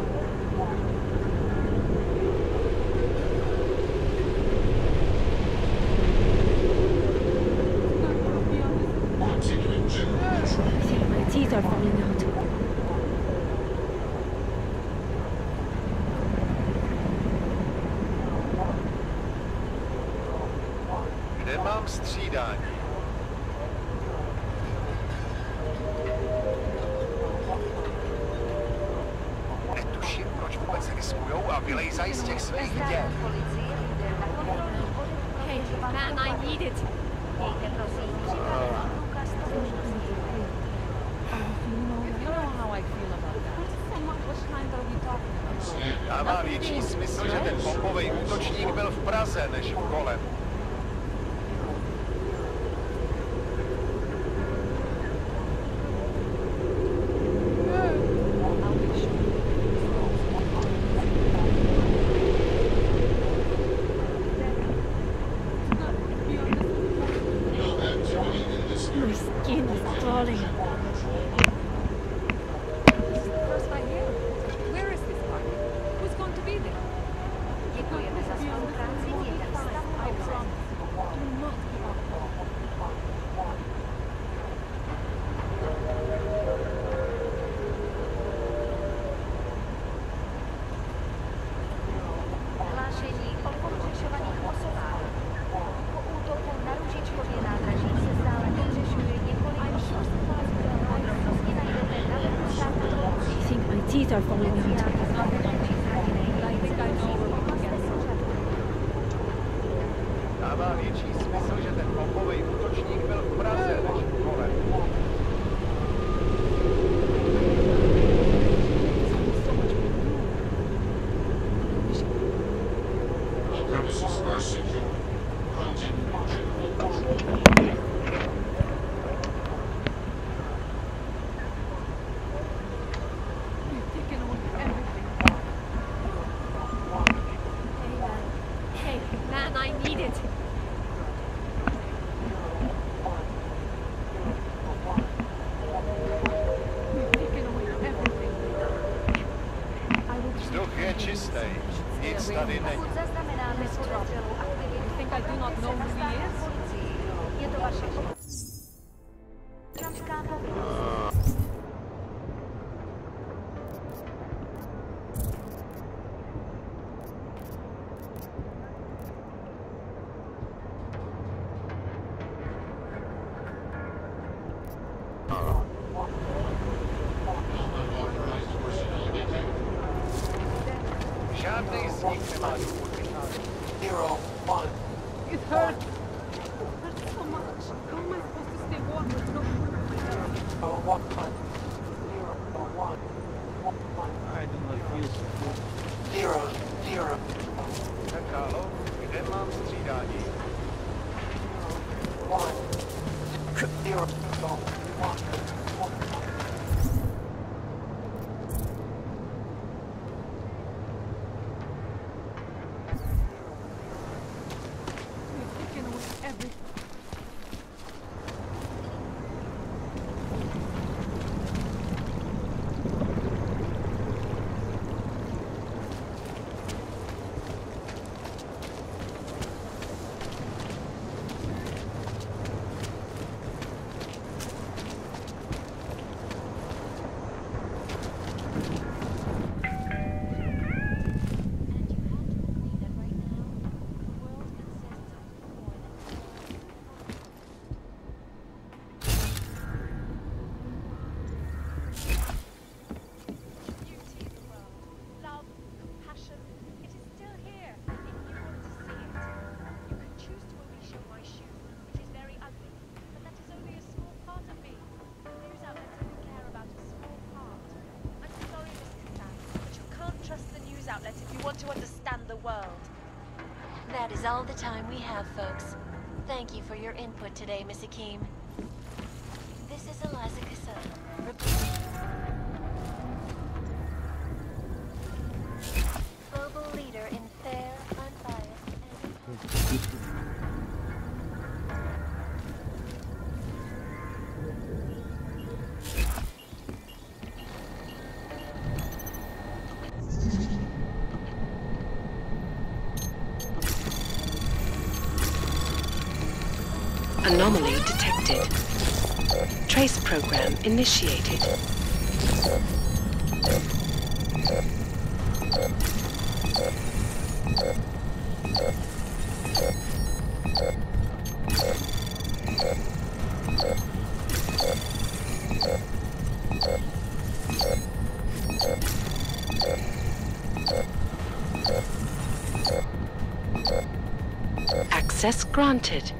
I think my teeth are falling out. Kde mám střídání? Netuším, proč vůbec riskujou a vylejzají z těch svých děl. Hey, man, I need it. You know how I feel about that. What kind are we talking about? Dává větší smysl, že ten bompový útočník byl v Praze, než v Kolem. My skin is crawling. This is the first I hear. Where is this party? Who's going to be there? Děkujeme za spolupráci, jeden stav I promise. Do not give up. Hlášení o pohřešovaných osobách. Po útoku na Ružičkově nádraží se stále pohřešuje několik osob. Podrobnosti najdete na webu státu. I think my teeth are falling out. Dává větší smysl, že ten bompový útočník byl v Praze, než v Kolem. The premises are secure. Continue general control. You've taken away everything. Hey, man, I need it. You've taken away everything. I will keep Vzduch je čistý, nic tady není. Pokud zaznamenáme podezřelou aktivitu, You think I do not know who he is? policii. Je to vaše občanská povinnost. Žádnej z nich nemá důvod vycházet. It hurts. It hurts so much. How am I supposed to stay warm with no food in my mouth? I do not feel so good. Centrálo, kde mám střídání? You've taken away everything. outlets if you want to understand the world. That is all the time we have, folks. Thank you for your input today, Miss Akeem. This is Eliza Casella. Repeat. Global leader in fair, unbiased, and... Anomaly detected. Trace program initiated. Access granted.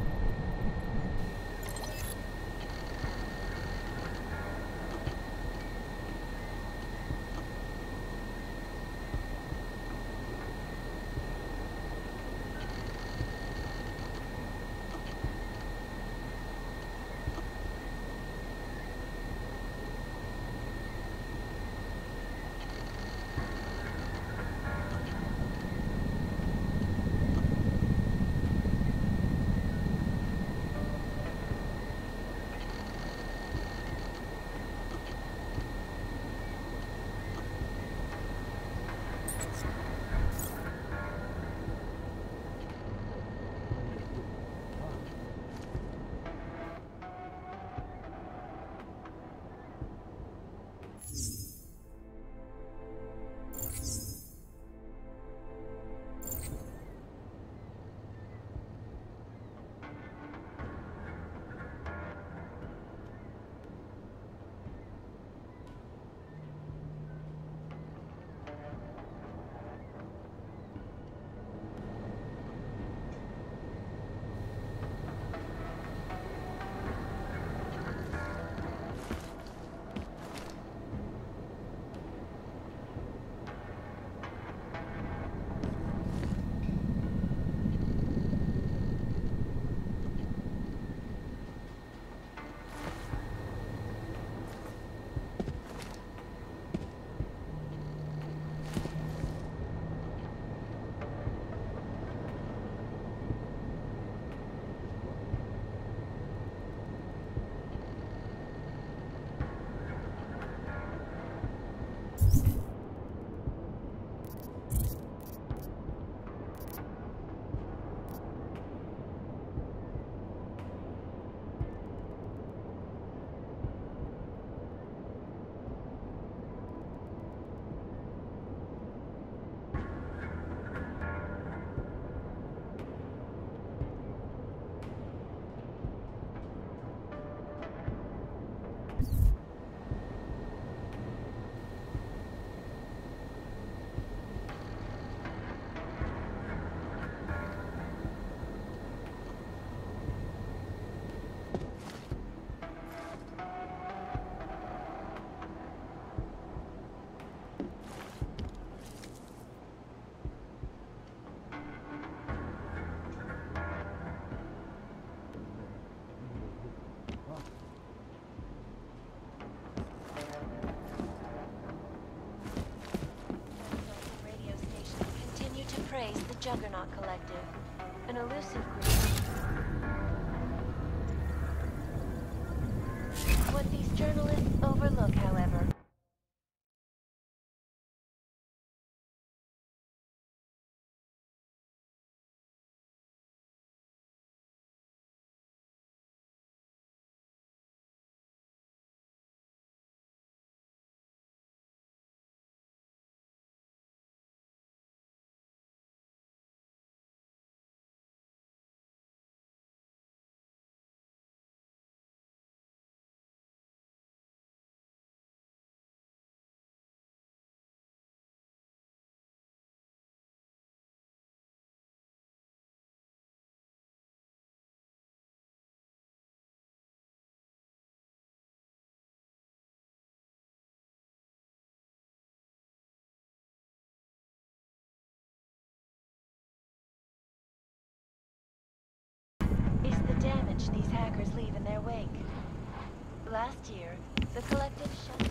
praise the Juggernaut Collective, an elusive group. What these journalists overlook, however, Last year, the collective shut down.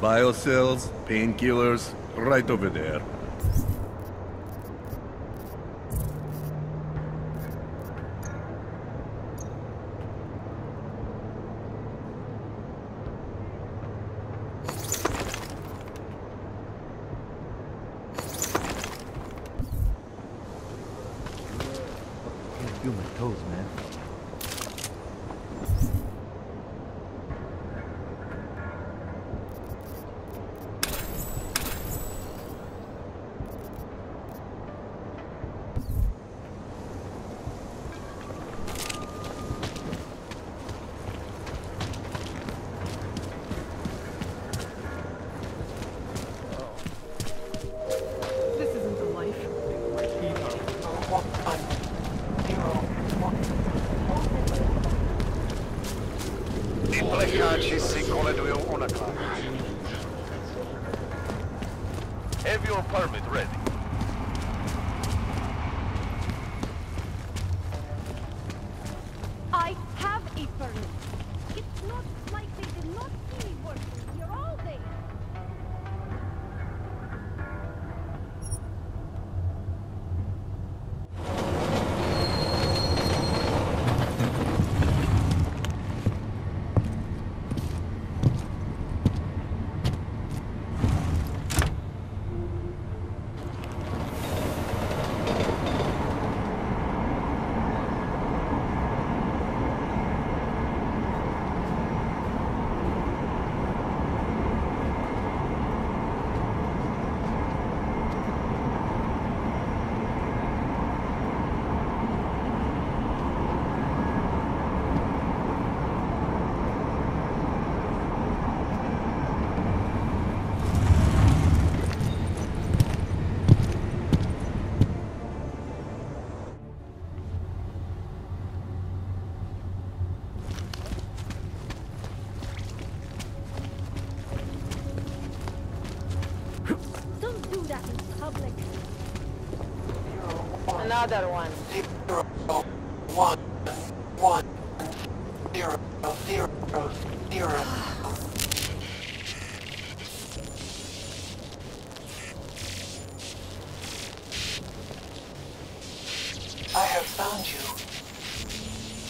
Biocells, painkillers, right over there. Can't feel my toes, man. This isn't the life. Have your permit ready. I have a permit. It's not like they did not see me working here all day. Don't do that in public. Another one. 1 1 0 0 0. I have found you.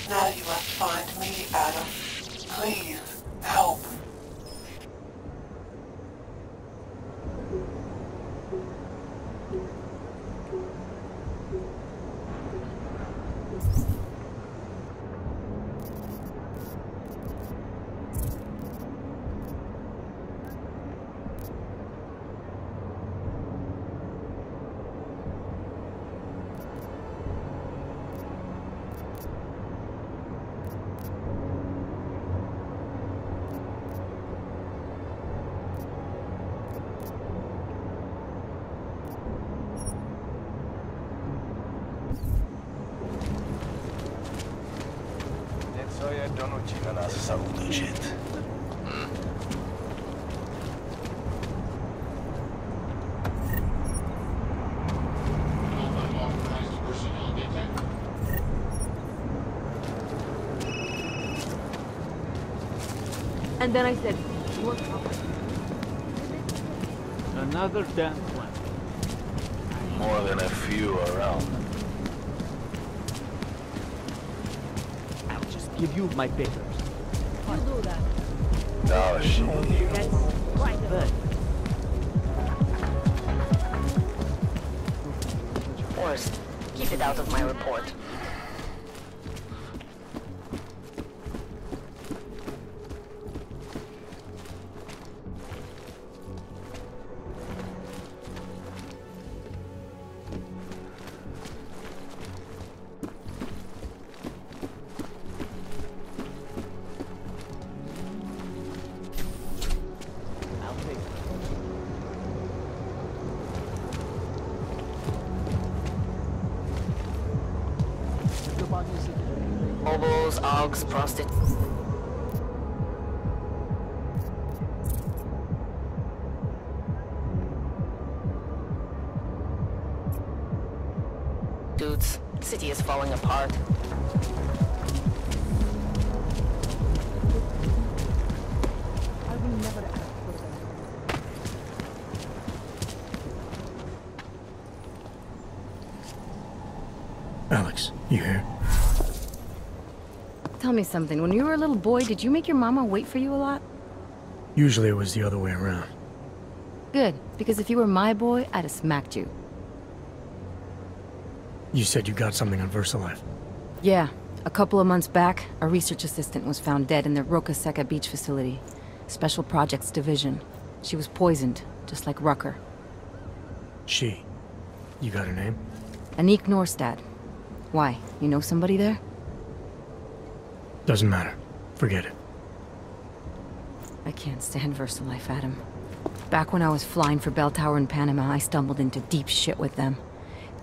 Now you must find me, Adam. Please, help. Co je donutí na nás zaútočit? And then I said, "What?" Another damn one. More than a few around. I'll just give you my papers. You do that. Oh, shit. That's right. But Worst, keep it out of my report. Hobos, augs, prostitutes. Dudes, city is falling apart. I will never ask for them. Alex, you here? Tell me something. When you were a little boy, did you make your mama wait for you a lot? Usually it was the other way around. Good, because if you were my boy, I'd have smacked you. You said you got something on VersaLife. Yeah. A couple of months back, a research assistant was found dead in the Roca Seca beach facility. Special Projects Division. She was poisoned, just like Rucker. She. You got her name? Anique Norstad. Why? You know somebody there? Doesn't matter. Forget it. I can't stand VersaLife, Adam. Back when I was flying for Bell Tower in Panama, I stumbled into deep shit with them.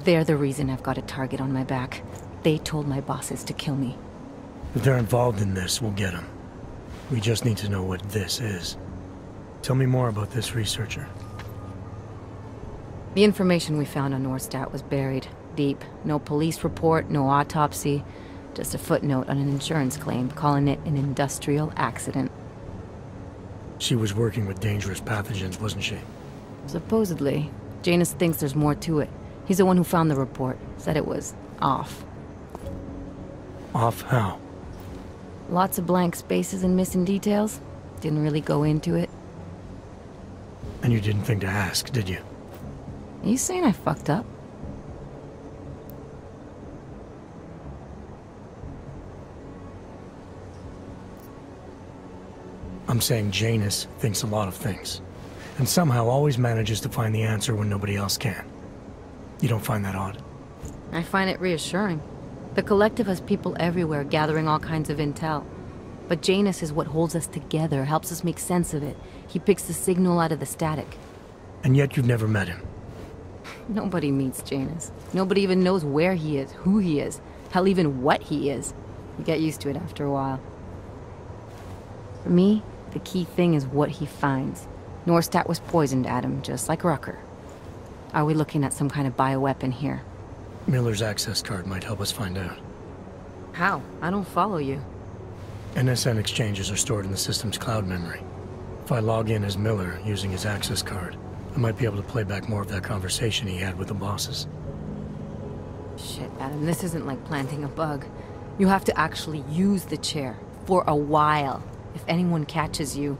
They're the reason I've got a target on my back. They told my bosses to kill me. If they're involved in this, we'll get them. We just need to know what this is. Tell me more about this researcher. The information we found on Nordstat was buried deep. No police report, no autopsy, just a footnote on an insurance claim calling it an industrial accident. She was working with dangerous pathogens, wasn't she? Supposedly. Janus thinks there's more to it. He's the one who found the report. Said it was off. Off how? Lots of blank spaces and missing details. Didn't really go into it. And you didn't think to ask, did you? Are you saying I fucked up? I'm saying Janus thinks a lot of things, and somehow always manages to find the answer when nobody else can. You don't find that odd? I find it reassuring. The Collective has people everywhere gathering all kinds of intel. But Janus is what holds us together, helps us make sense of it. He picks the signal out of the static. And yet you've never met him. Nobody meets Janus. Nobody even knows where he is, who he is, hell, even what he is. You get used to it after a while. For me, the key thing is what he finds. Nordstat was poisoned, Adam, just like Rucker. Are we looking at some kind of bioweapon here? Miller's access card might help us find out. How? I don't follow you. NSN exchanges are stored in the system's cloud memory. If I log in as Miller using his access card, I might be able to play back more of that conversation he had with the bosses. Shit, Adam, this isn't like planting a bug. You have to actually use the chair. For a while. If anyone catches you...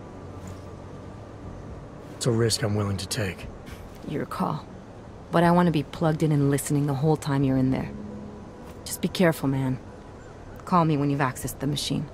It's a risk I'm willing to take. Your call. But I want to be plugged in and listening the whole time you're in there. Just be careful, man. Call me when you've accessed the machine.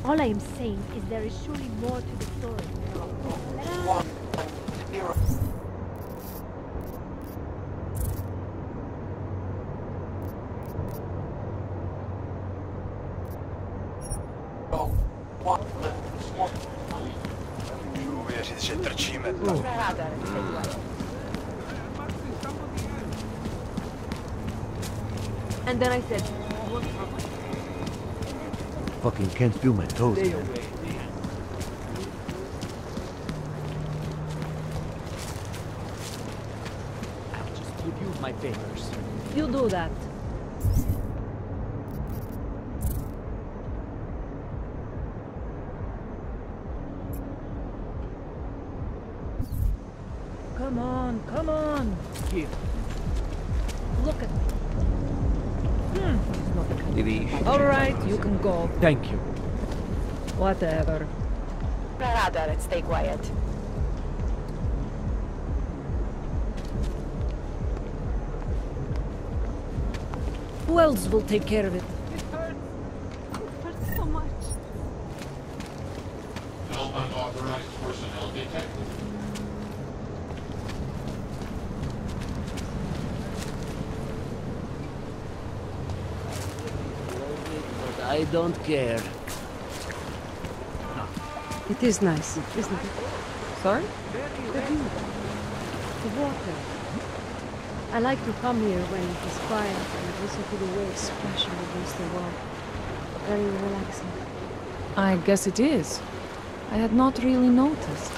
All I am saying is there is surely more to the story. And then I said, Fucking can't feel my toes, man. I'll just give you my favors. you do that. Come on, come on. Here. Look at me. All right, you can go. Thank you. Whatever. Radar, stay quiet. Who else will take care of it? It hurts. It hurts so much. No unauthorized personnel detected. But I don't care. It is nice, isn't it? Sorry? The view. The water. I like to come here when it is quiet and listen to the waves splashing against the wall. Very relaxing. I guess it is. I had not really noticed.